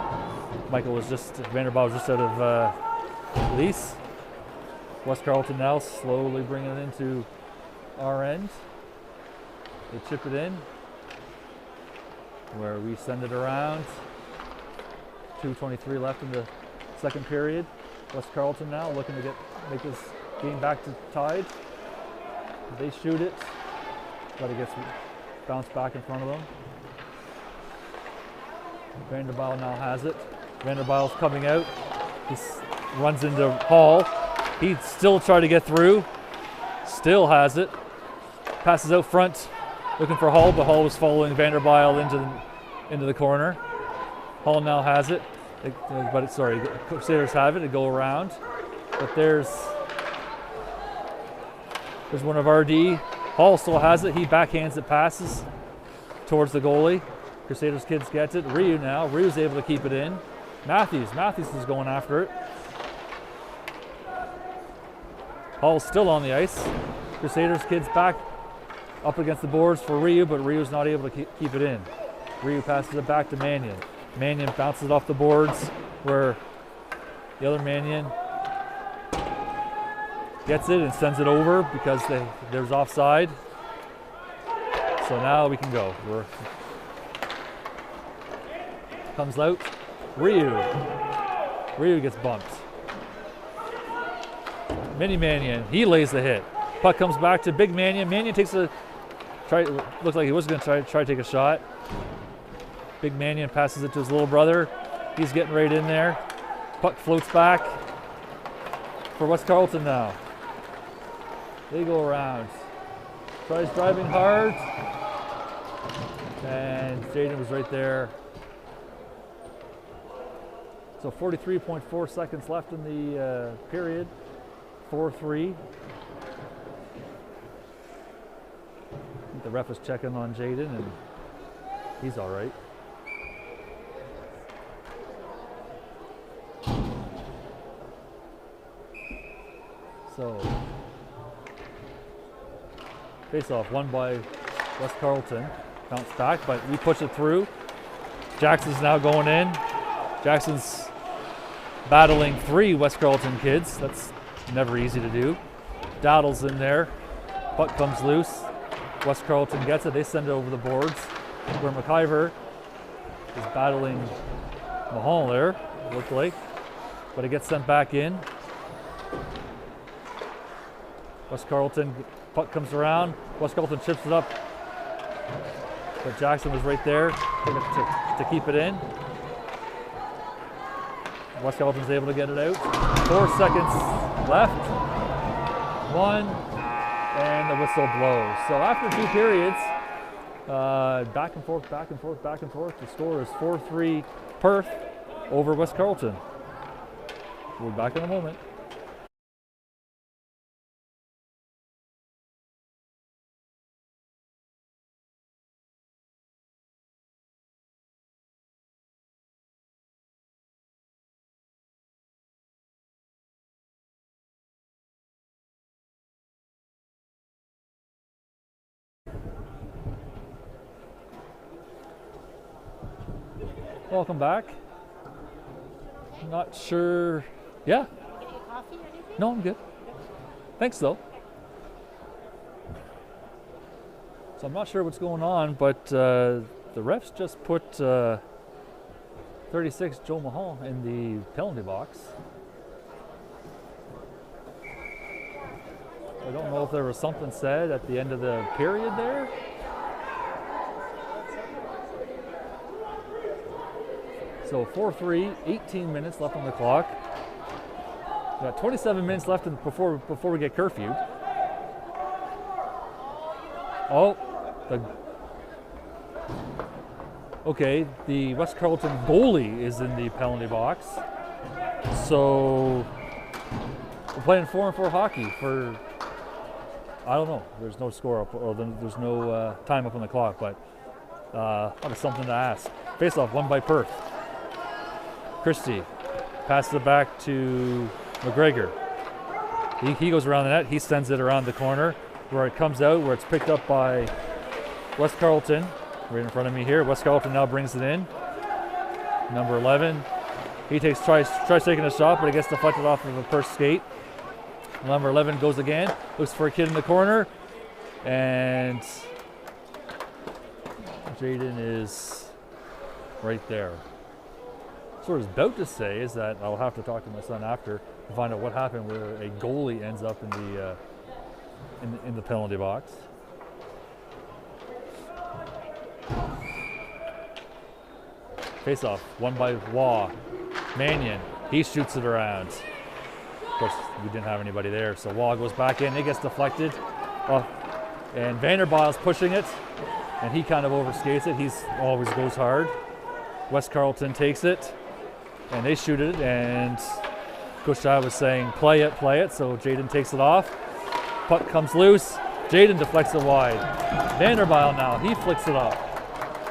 Vanderbilt was just out of lease. West Carleton now slowly bringing it into our end. They chip it in where we send it around. 2:23 left in the second period. West Carleton now looking to make this game back to tied. They shoot it, but it gets bounced back in front of them. Vanderbilt now has it. Vanderbilt's coming out. He runs into Hall. He'd still try to get through. Still has it. Passes out front looking for Hull, but Hull was following Vanderbilt into the corner. Hull now has it, Crusaders have it to go around. But there's one of RD. Hull still has it. He backhands it, passes towards the goalie. Crusaders kids gets it. Ryu now. Ryu's able to keep it in. Matthews is going after it. Hull's still on the ice. Crusaders kids back up against the boards for Ryu, but Ryu's not able to keep it in. Ryu passes it back to Mannion. Mannion bounces it off the boards where the other Mannion gets it and sends it over because there's offside. So now we can go. Comes out. Ryu gets bumped. Mini Mannion, he lays the hit. Puck comes back to Big Mannion. Mannion takes looks like he was going to try to take a shot. Big Mannion passes it to his little brother. He's getting right in there. Puck floats back for West Carleton now. They go around. Tries driving hard. And Jaden was right there. So 43.4 seconds left in the period. 4-3. The ref is checking on Jaden, and he's all right. So, face-off won by West Carleton. Bounce back, but we push it through. Jackson's now going in. Jackson's battling 3 West Carleton kids. That's never easy to do. Dowdle's in there. Puck comes loose. West Carleton gets it. They send it over the boards. Where McIver is battling Mahal there, looked like. But it gets sent back in. West Carleton, puck comes around. West Carleton chips it up. But Jackson was right there to keep it in. West Carleton's able to get it out. 4 seconds left. 1, and the whistle blows. So after 2 periods, back and forth. The score is 4-3 Perth over West Carleton. We'll be back in a moment. Welcome back. Not sure. Yeah. Coffee or anything? No, I'm good. Thanks, though. So I'm not sure what's going on, but the refs just put 36 Joe Mahal in the penalty box. I don't know if there was something said at the end of the period there. So 4-3, 18 minutes left on the clock. We got 27 minutes left before we get curfewed. Oh, okay, the West Carleton goalie is in the penalty box. So we're playing 4-on-4 hockey for, I don't know, there's no score up, or there's no time up on the clock, but that was something to ask. Face-off won by Perth. Christie passes it back to McGregor. He goes around the net. He sends it around the corner where it comes out, where it's picked up by West Carleton. Right in front of me here. West Carleton now brings it in. Number 11. He tries taking a shot, but it gets deflected off of a Perth skate. Number 11 goes again. Looks for a kid in the corner. And Jaden is right there. So what I was about to say is that I'll have to talk to my son after to find out what happened where a goalie ends up in the penalty box. Face off, won by Waugh. Mannion, he shoots it around. Of course, we didn't have anybody there, so Waugh goes back in. It gets deflected And Vanderbile's pushing it, and he kind of overskates it. He's always goes hard. West Carleton takes it, and they shoot it, and Coach Shah was saying, play it, so Jaden takes it off. Puck comes loose, Jaden deflects it wide. Vanderbile now, he flicks it up.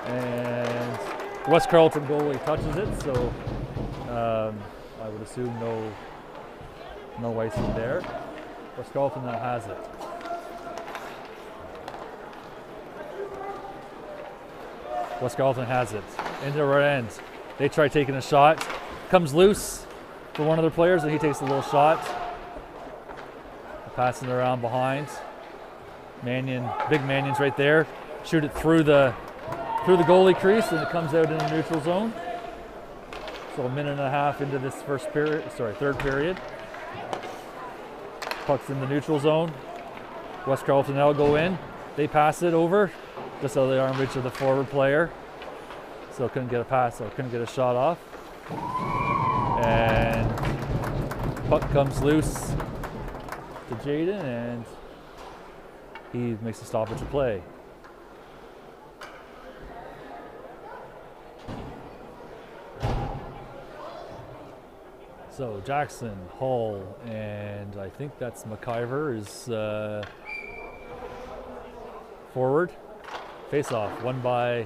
And West Carleton goalie touches it, so I would assume no icing there. West Carleton now has it. West Carleton has it into the right end. They try taking a shot, comes loose for one of their players, and he takes a little shot. Passing it around behind. Mannion, big Mannion's right there. Shoot it through the goalie crease, and it comes out in the neutral zone. So a minute and a half into this third period. Puck's in the neutral zone. West Carleton now go in. They pass it over, just out of the arm reach of the forward player. So couldn't get a pass, or couldn't get a shot off. And puck comes loose to Jaden, and he makes a stoppage of play. So Jackson, Hull, and I think that's McIver is forward. Face off, won by,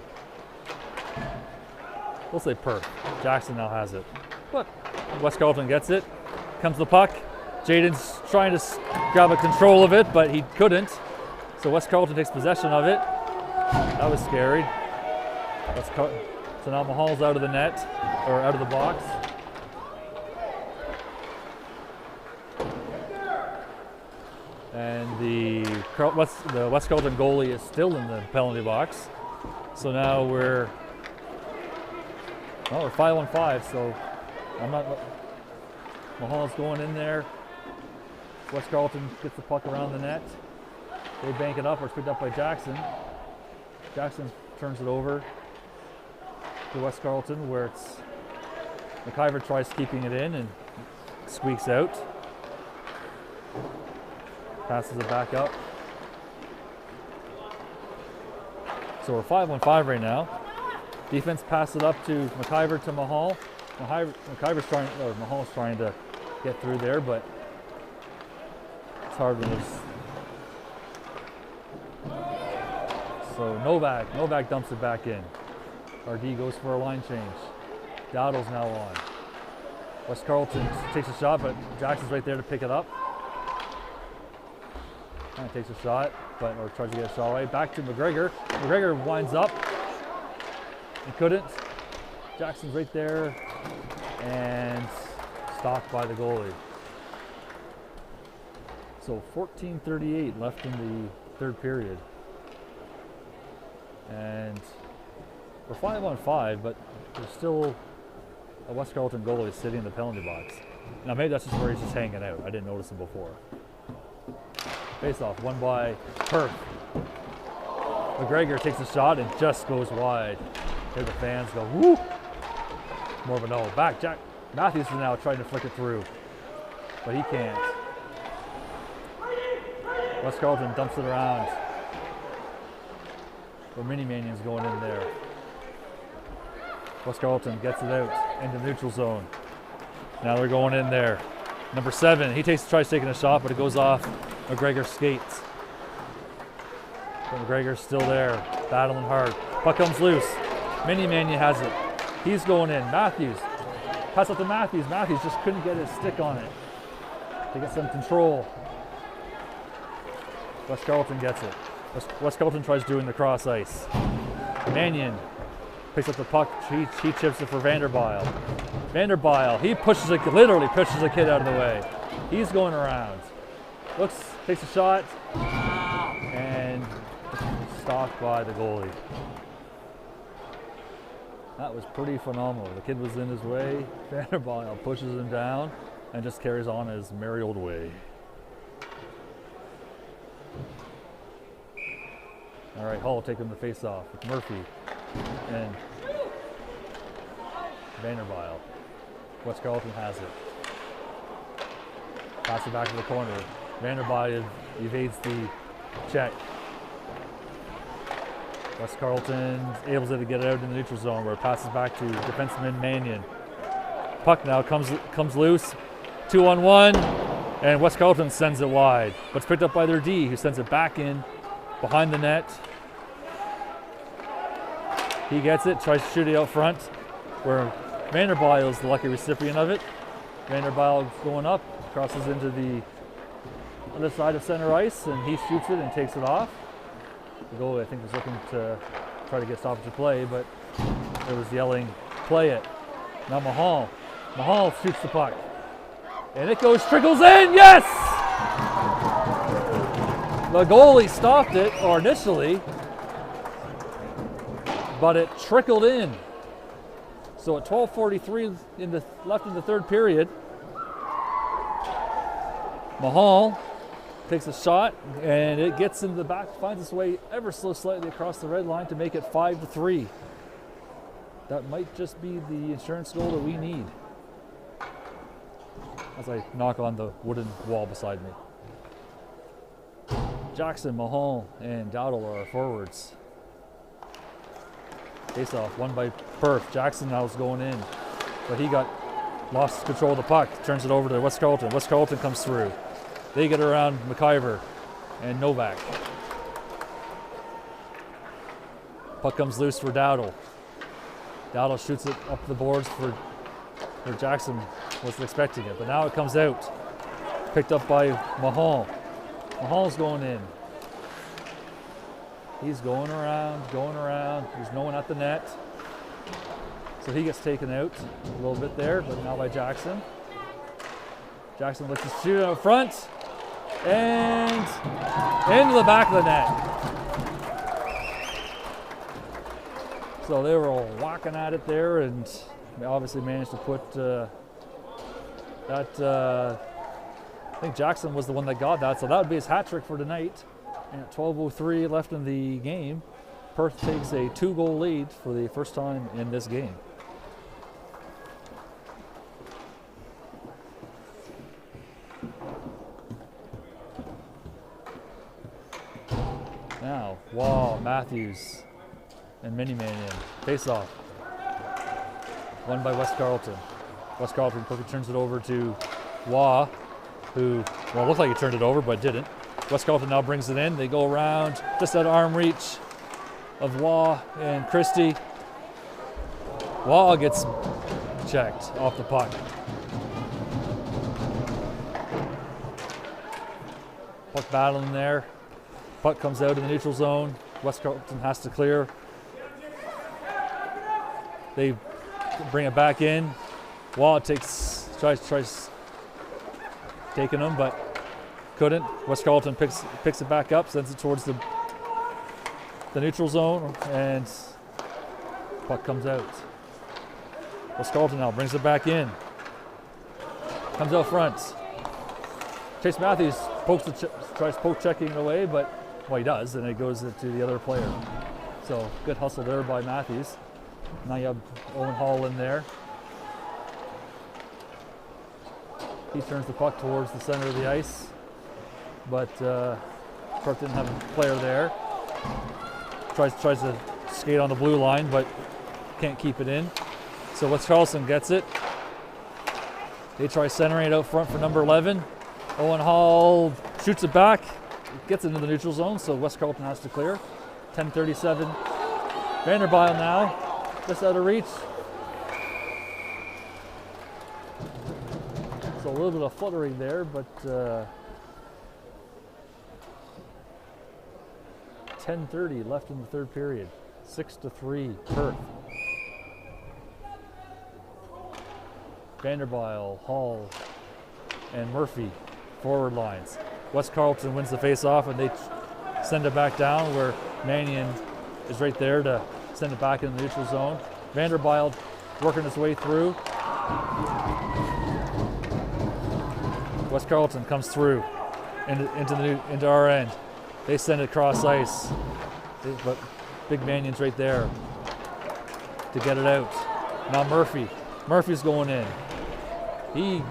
we'll say Perth. Jackson now has it. But West Carleton gets it. Comes the puck. Jaden's trying to grab a control of it, but he couldn't. So West Carleton takes possession of it. That was scary. So now Mahal's out of the net, or out of the box. And the West Carleton goalie is still in the penalty box. So now we're 5-on-5. So Mahal's going in there. West Carleton gets the puck around the net. They bank it up, or it's picked up by Jackson. Jackson turns it over to West Carleton, where it's McIver tries keeping it in and squeaks out. Passes it back up. So we're 5-on-5 right now. Defense passes it up to McIver to Mahal. Mahal's trying to get through there, but it's hard when there's. So Novak dumps it back in. RD goes for a line change. Dowdle's now on. West Carleton takes a shot, but Jackson's right there to pick it up. Kind of takes a shot, or tries to get a shot away. Back to McGregor. McGregor winds up. He couldn't. Jackson's right there and stopped by the goalie. So 14:38 left in the third period. And we're 5-on-5, but there's still a West Carleton goalie sitting in the penalty box. Now maybe that's just where he's just hanging out. I didn't notice him before. Face off, won by Perth. McGregor takes a shot and just goes wide. Here the fans go, woo! More of a no. Back, Jack Matthews is now trying to flick it through, but he can't. West Carleton dumps it around. Or Mini Manion's going in there. West Carleton gets it out into neutral zone. Now they're going in there. Number 7, he tries taking a shot, but it goes off McGregor's skates. But McGregor's still there, battling hard. Puck comes loose. Mini Manion has it. He's going in. Matthews. Pass up to Matthews. Matthews just couldn't get his stick on it to get some control. West Carleton gets it. West Carleton tries doing the cross ice. Mannion picks up the puck. He chips it for Vanderbile. Vanderbile, he literally pushes a kid out of the way. He's going around. Takes a shot, and stopped by the goalie. That was pretty phenomenal. The kid was in his way. Vanderbile pushes him down and just carries on his merry old way. All right, Hull taking the face off with Murphy and Vanderbile. West Carleton has it. Pass it back to the corner. Vanderbile evades the check. West Carleton able to get it out in the neutral zone where it passes back to defenseman Mannion. Puck now comes loose, 2-on-1, and West Carleton sends it wide. But it's picked up by their D, who sends it back in behind the net. He gets it, tries to shoot it out front, where Vanderbilt is the lucky recipient of it. Vanderbilt going up, crosses into the other side of center ice, and he shoots it and takes it off. The goalie, I think, was looking to try to get stoppage of play, but there was yelling, "Play it." Now Mahal shoots the puck, and it trickles in. Yes! The goalie stopped it, or initially, but it trickled in. So at 12:43 left in the third period, Mahal takes a shot, and it gets into the back, finds its way ever so slightly across the red line to make it 5-3. That might just be the insurance goal that we need. As I knock on the wooden wall beside me. Jackson, Mahal, and Dowdle are our forwards. Face off, won by Perth. Jackson now is going in, but he lost control of the puck, turns it over to West Carleton. West Carleton comes through. They get around McIver and Novak. Puck comes loose for Dowdle. Dowdle shoots it up the boards for Jackson. Wasn't expecting it, but now it comes out. Picked up by Mahal. Mahal's going in. He's going around. There's no one at the net. So he gets taken out a little bit there, but now by Jackson. Jackson looks to shoot out front and into the back of the net. So they were all walking at it there, and they obviously managed to put I think Jackson was the one that got that, so that would be his hat trick for tonight. And at 12:03 left in the game, Perth takes a 2-goal lead for the first time in this game. Now, Wall, Matthews, and Mini-Mannion face off. Won by West Carleton. West Carleton quickly turns it over to Waugh, who, well, looked like he turned it over, but didn't. West Carleton now brings it in. They go around just at arm reach of Waugh and Christie. Waugh gets checked off the puck. Puck battling there. Puck comes out in the neutral zone. West Carleton has to clear. They bring it back in. Waugh tries taking him, but couldn't. West Carleton picks it back up, sends it towards the neutral zone, and puck comes out. West Carleton now brings it back in. Comes out front. Chase Matthews tries poke checking it away, but well, he does, and it goes to the other player. So good hustle there by Matthews. Now you have Owen Hall in there. He turns the puck towards the center of the ice, but Perth didn't have a player there. Tries to skate on the blue line, but can't keep it in. So West Carleton gets it. They try centering it out front for number 11. Owen Hall shoots it back. It gets into the neutral zone, so West Carleton has to clear. 10:37. Vanderbilt now, just out of reach. So a little bit of fluttering there, but 10:30 left in the third period. 6-3 Perth. Vanderbilt, Hall, and Murphy forward lines. West Carleton wins the face-off, and they send it back down where Mannion is right there to send it back in the neutral zone. Vanderbilt working his way through. West Carleton comes through into our end. They send it across ice, but Big Mannion's right there to get it out. Now Murphy's going in. He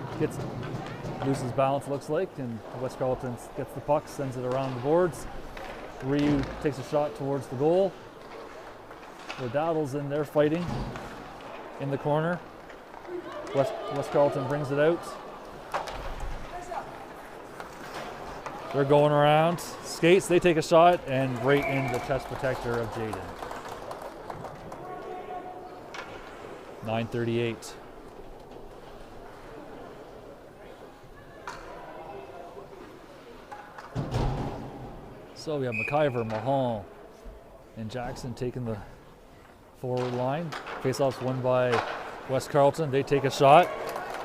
loses balance, looks like, and West Carleton gets the puck, sends it around the boards. Ryu takes a shot towards the goal. The Dowdle's in there fighting in the corner. West Carleton brings it out. They're going around. Skates, they take a shot and right in the chest protector of Jaden. 9:38. So we have McIver, Mahal, and Jackson taking the forward line. Face-off's won by West Carleton. They take a shot,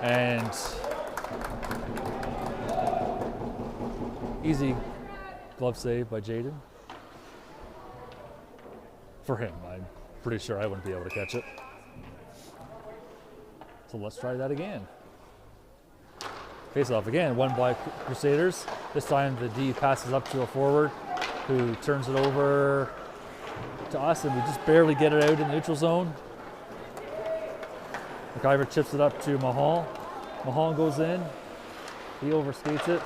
and easy glove save by Jaden. For him, I'm pretty sure I wouldn't be able to catch it. So let's try that again. Face-off again, won by Crusaders. This time the D passes up to a forward who turns it over to us, and we just barely get it out in the neutral zone. McIver chips it up to Mahal. Mahal goes in. He overskates it.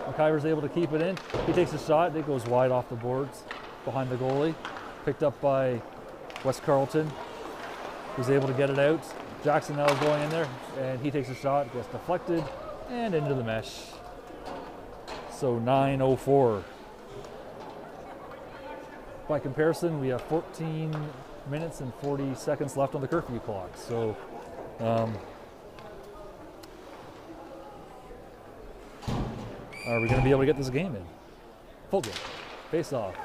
McIver's able to keep it in. He takes a shot. It goes wide off the boards behind the goalie. Picked up by West Carleton, who's able to get it out. Jackson now is going in there, and he takes a shot, gets deflected, and into the mesh. So 9:04. By comparison, we have 14 minutes and 40 seconds left on the curfew clock. So are we going to be able to get this game in? Full game. Face off.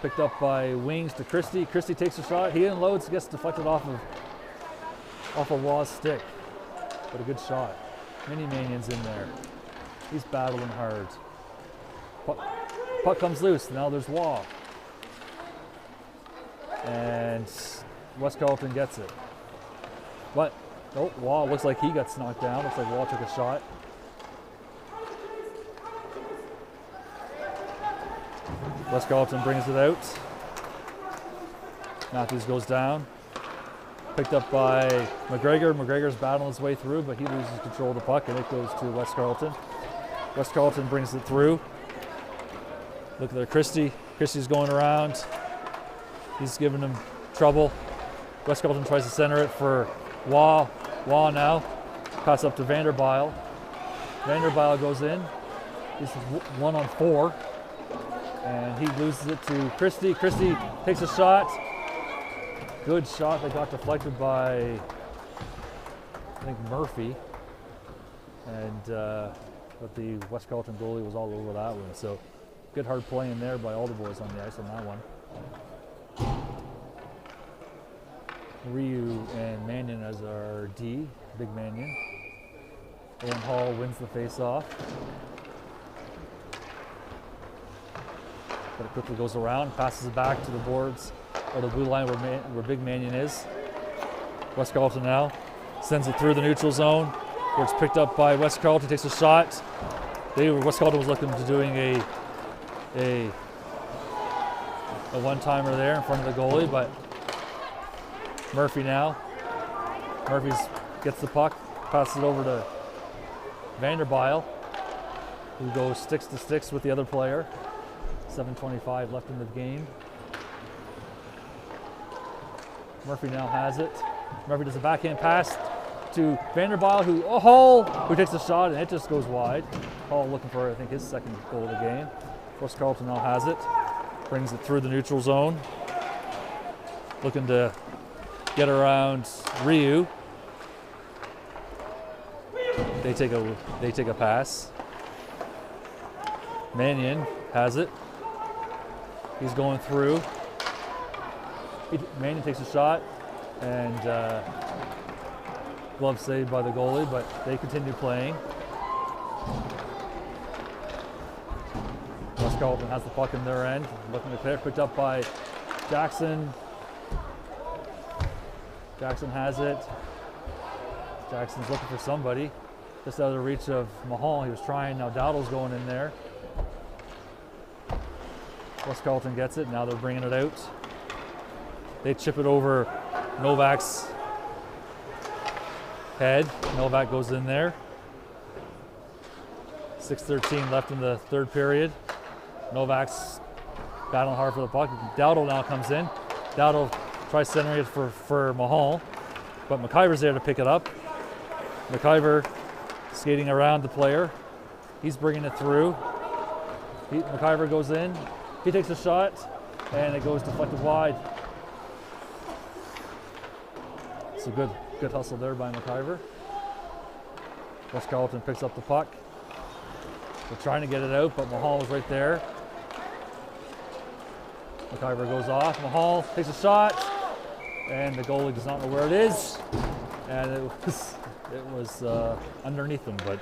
Picked up by Wings to Christie. Christie takes a shot. He unloads, gets deflected off of Waugh's stick. But a good shot. Mini Manion's in there. He's battling hard. Puck comes loose. Now there's Waugh. And West Carleton gets it. But, oh, Waugh looks like he got knocked down. Looks like Waugh took a shot. West Carleton brings it out. Matthews goes down. Picked up by McGregor. McGregor's battling his way through, but he loses control of the puck, and it goes to West Carleton. West Carleton brings it through. Look there, Christie. Christie's going around. He's giving him trouble. West Carleton tries to center it for Waugh. Waugh now. Pass up to Vanderbile. Vanderbile goes in. He's 1-on-4. And he loses it to Christie. Christie takes a shot. Good shot that got deflected by, I think, Murphy. And but the West Carleton goalie was all over that one. So good hard play in there by all the boys on the ice on that one. Ryu and Mannion as our D, Big Mannion. Owen Hall wins the face-off. But it quickly goes around, passes it back to the boards, or the blue line where Big Mannion is. West Carleton now sends it through the neutral zone, where it's picked up by West Carleton, takes a shot. West Carleton was looking to doing a one-timer there in front of the goalie, but Murphy now. Murphy gets the puck, passes it over to Vanderbile, who goes sticks to sticks with the other player. 7:25 left in the game. Murphy now has it. Murphy does a backhand pass to Vanderbile, who takes a shot, and it just goes wide. Hall looking for, I think, his second goal of the game. West Carleton now has it. Brings it through the neutral zone. Looking to get around Ryu. They take a pass. Mannion has it. He's going through. Mannion takes a shot, and glove saved by the goalie, but they continue playing. West Carleton has the puck in their end, looking to clear, picked up by Jackson. Jackson has it. Jackson's looking for somebody. Just out of the reach of Mahal. He was trying, now Dowdle's going in there. West Carleton gets it, now they're bringing it out. They chip it over Novak's head. Novak goes in there. 6:13 left in the third period. Novak's battling hard for the puck. Dowdle now comes in. Dowdle tries centering it for Mahal, but McIver's there to pick it up. McIver skating around the player. He's bringing it through. McIver goes in. He takes a shot, and it goes deflected wide. It's a good hustle there by McIver. West Carleton picks up the puck. They're trying to get it out, but Mahal is right there. McIver goes off. Mahal takes a shot, and the goalie does not know where it is. And it was underneath him. But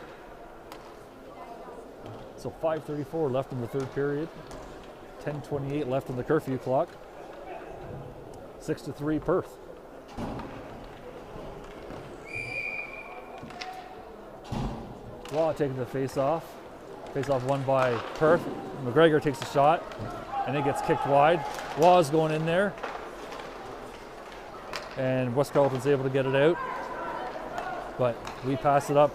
so 5:34 left in the third period. 10:28 left on the curfew clock. 6-3 Perth. Law taking the face-off. Face-off won by Perth. McGregor takes a shot, and it gets kicked wide. Law's going in there, and West Carleton's able to get it out, but we pass it up.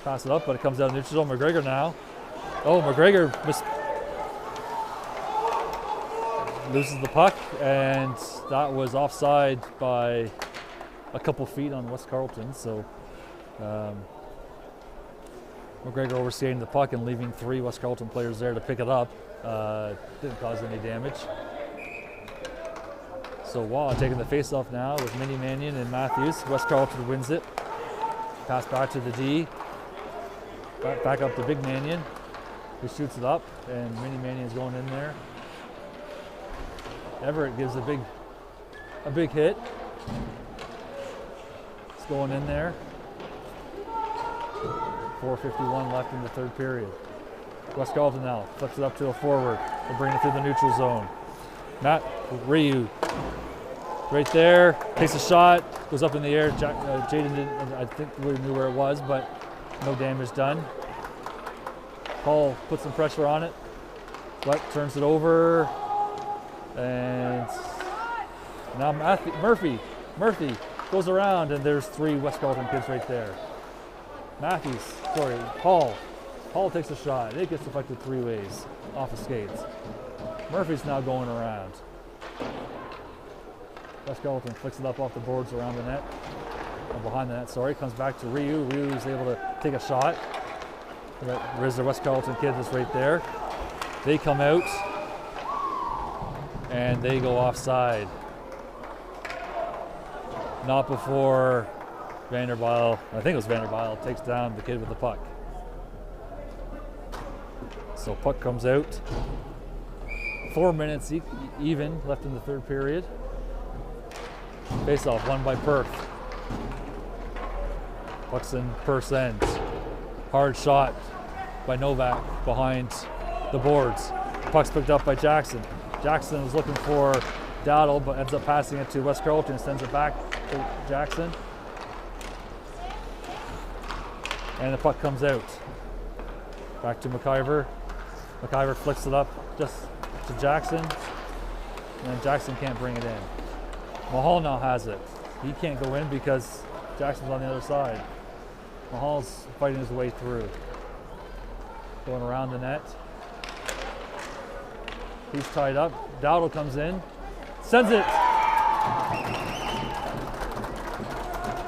But it comes out of neutral zone. McGregor now. Oh, McGregor loses the puck, and that was offside by a couple feet on West Carleton. So McGregor overskating the puck and leaving 3 West Carleton players there to pick it up. Didn't cause any damage. So Waugh taking the face-off now with Minnie Mannion and Matthews. West Carleton wins it. Pass back to the D. Back up to Big Mannion. He shoots it up, and Minnie Mannion's going in there. Everett gives a big hit. It's going in there. 4:51 left in the third period. West Carleton now flips it up to a forward. They'll bring it through the neutral zone. Matt Ryu right there, takes a shot, goes up in the air. Jaden didn't, I think, really knew where it was, but no damage done. Paul puts some pressure on it, but turns it over, and now Murphy goes around, and there's 3 West Carleton kids right there. Paul takes a shot. It gets deflected 3 ways off of skates. Murphy's now going around. West Carleton flicks it up off the boards around the net, or behind the net, sorry. Comes back to Ryu. Ryu's able to take a shot. There's the West Carleton kid that's right there. They come out, and they go offside. Not before Vanderbilt, I think it was Vanderbilt, takes down the kid with the puck. So puck comes out. 4 minutes even left in the third period. Face-off won by Perth. Puck's in Perth's end. Hard shot by Novak behind the boards. Puck's picked up by Jackson. Jackson was looking for Dowdle, but ends up passing it to West Carleton and sends it back to Jackson. And the puck comes out. Back to McIver. McIver flicks it up just to Jackson, and then Jackson can't bring it in. Mahal now has it. He can't go in because Jackson's on the other side. Mahal's fighting his way through. Going around the net. He's tied up. Dowdle comes in. Sends it!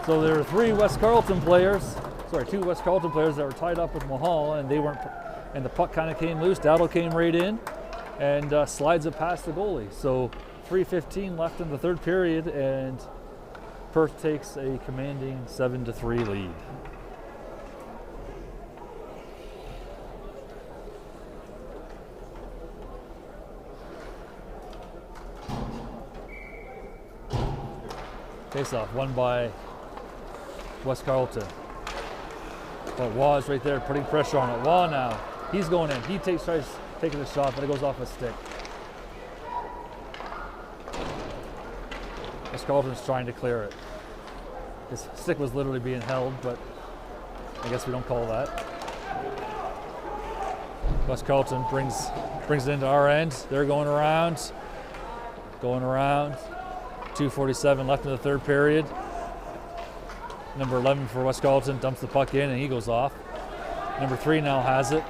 So there are 2 West Carleton players that were tied up with Mahal, and and the puck kind of came loose. Dowdle came right in and slides it past the goalie. So 3:15 left in the third period, and Perth takes a commanding 7-3 lead. Face-off won by West Carleton. But Waugh is right there putting pressure on it. Waugh now, he's going in. He tries taking the shot, but it goes off a stick. West Carleton's trying to clear it. His stick was literally being held, but I guess we don't call that. West Carleton brings it into our end. They're going around. 2:47 left in the third period. Number 11 for West Carleton dumps the puck in, and he goes off. Number 3 now has it.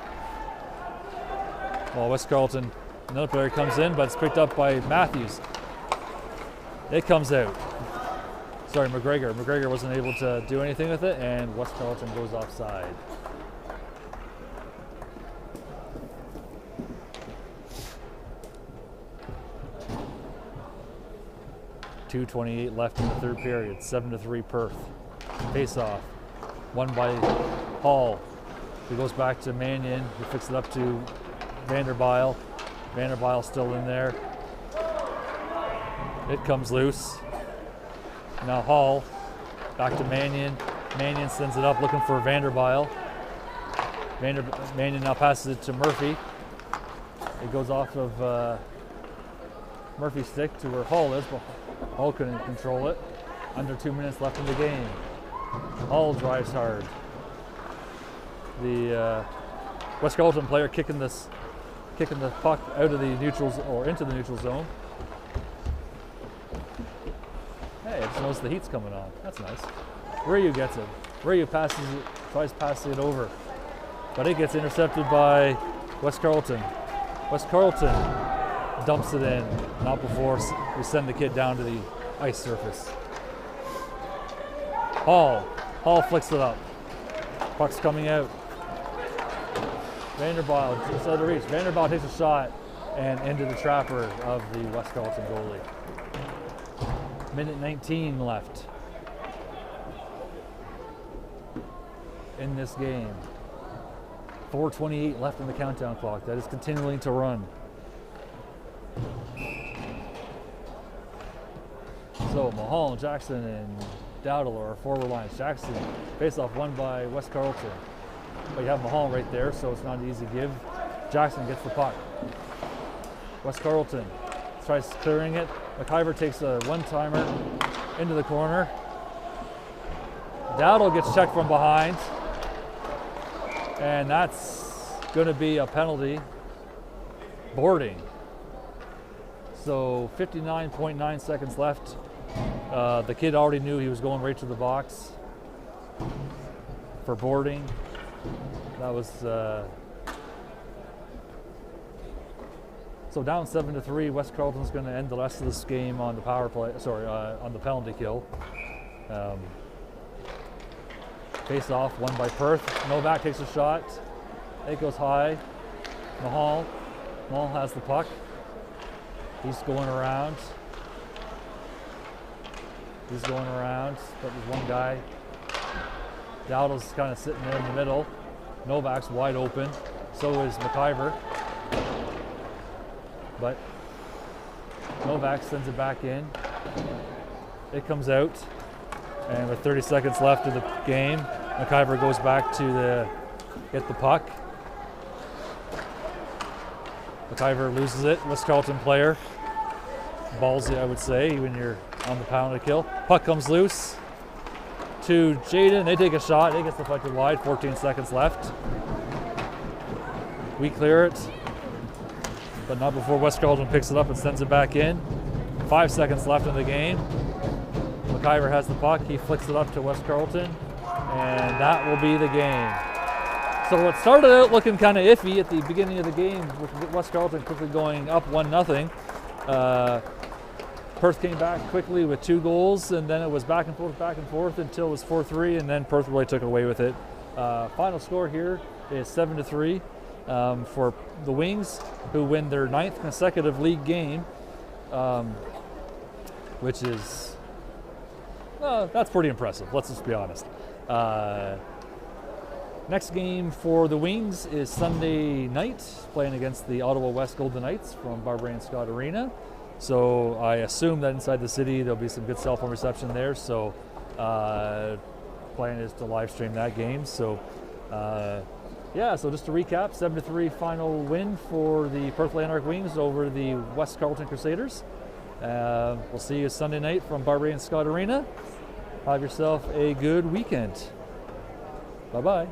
Well, West Carleton, another player comes in, but it's picked up by Matthews. It comes out. Sorry, McGregor. McGregor wasn't able to do anything with it, and West Carleton goes offside. .2:28 left in the third period. 7-3 Perth. Face off. Won by Hall. He goes back to Mannion. He fixes it up to Vanderbile. Vanderbile still in there. It comes loose. Now Hall. Back to Mannion. Mannion sends it up looking for Vanderbile. Mannion now passes it to Murphy. It goes off of Murphy's stick to where Hall is, but Hall couldn't control it. Under 2 minutes left in the game. Hall drives hard. The West Carleton player kicking the puck out of the neutrals or into the neutral zone. Hey, I just noticed the heat's coming on. That's nice. Ryu gets it. Ryu tries passing it over, but it gets intercepted by West Carleton. West Carleton dumps it in, not before we send the kid down to the ice surface. Hall flicks it up. Puck's coming out. Vanderbile just out of reach. Vanderbile takes a shot and into the trapper of the West Carleton goalie. Minute 19 left in this game. 4:28 left in the countdown clock. That is continuing to run. So Mahal, Jackson, and Dowdle are forward lines. Jackson face-off won by West Carleton. But you have Mahal right there, so it's not an easy give. Jackson gets the puck. West Carleton tries clearing it. McIver takes a one-timer into the corner. Dowdle gets checked from behind. And that's going to be a penalty. Boarding. So 59.9 seconds left. The kid already knew he was going right to the box for boarding. That was so down 7-3. West Carleton's going to end the rest of this game on the power play. Sorry, on the penalty kill. Face off, won by Perth. Novak takes a shot. It goes high. Mahal has the puck. He's going around. But there's one guy. Dowdle's kind of sitting there in the middle. Novak's wide open. So is McIver. But Novak sends it back in. It comes out. And with 30 seconds left of the game, McIver goes back to get the puck. McIver loses it. West Carleton player. Ballsy, I would say, when you're on the pound to kill. Puck comes loose to Jaden. They take a shot. It gets deflected wide. 14 seconds left. We clear it, but not before West Carleton picks it up and sends it back in. 5 seconds left in the game. McIver has the puck. He flicks it up to West Carleton, and that will be the game. So what started out looking kind of iffy at the beginning of the game with West Carleton quickly going up 1-0. Perth came back quickly with 2 goals, and then it was back and forth until it was 4-3, and then Perth really took away with it. Final score here is 7-3 for the Wings, who win their 9th consecutive league game, which is, that's pretty impressive, let's just be honest. Next game for the Wings is Sunday night, playing against the Ottawa West Golden Knights from Barbary Scott Arena. So I assume that inside the city there'll be some good cell phone reception there. So plan is to live stream that game. So so just to recap, 7-3 final win for the Perth Lanark Wings over the West Carleton Crusaders. We'll see you Sunday night from Barbary Scott Arena. Have yourself a good weekend. Bye-bye.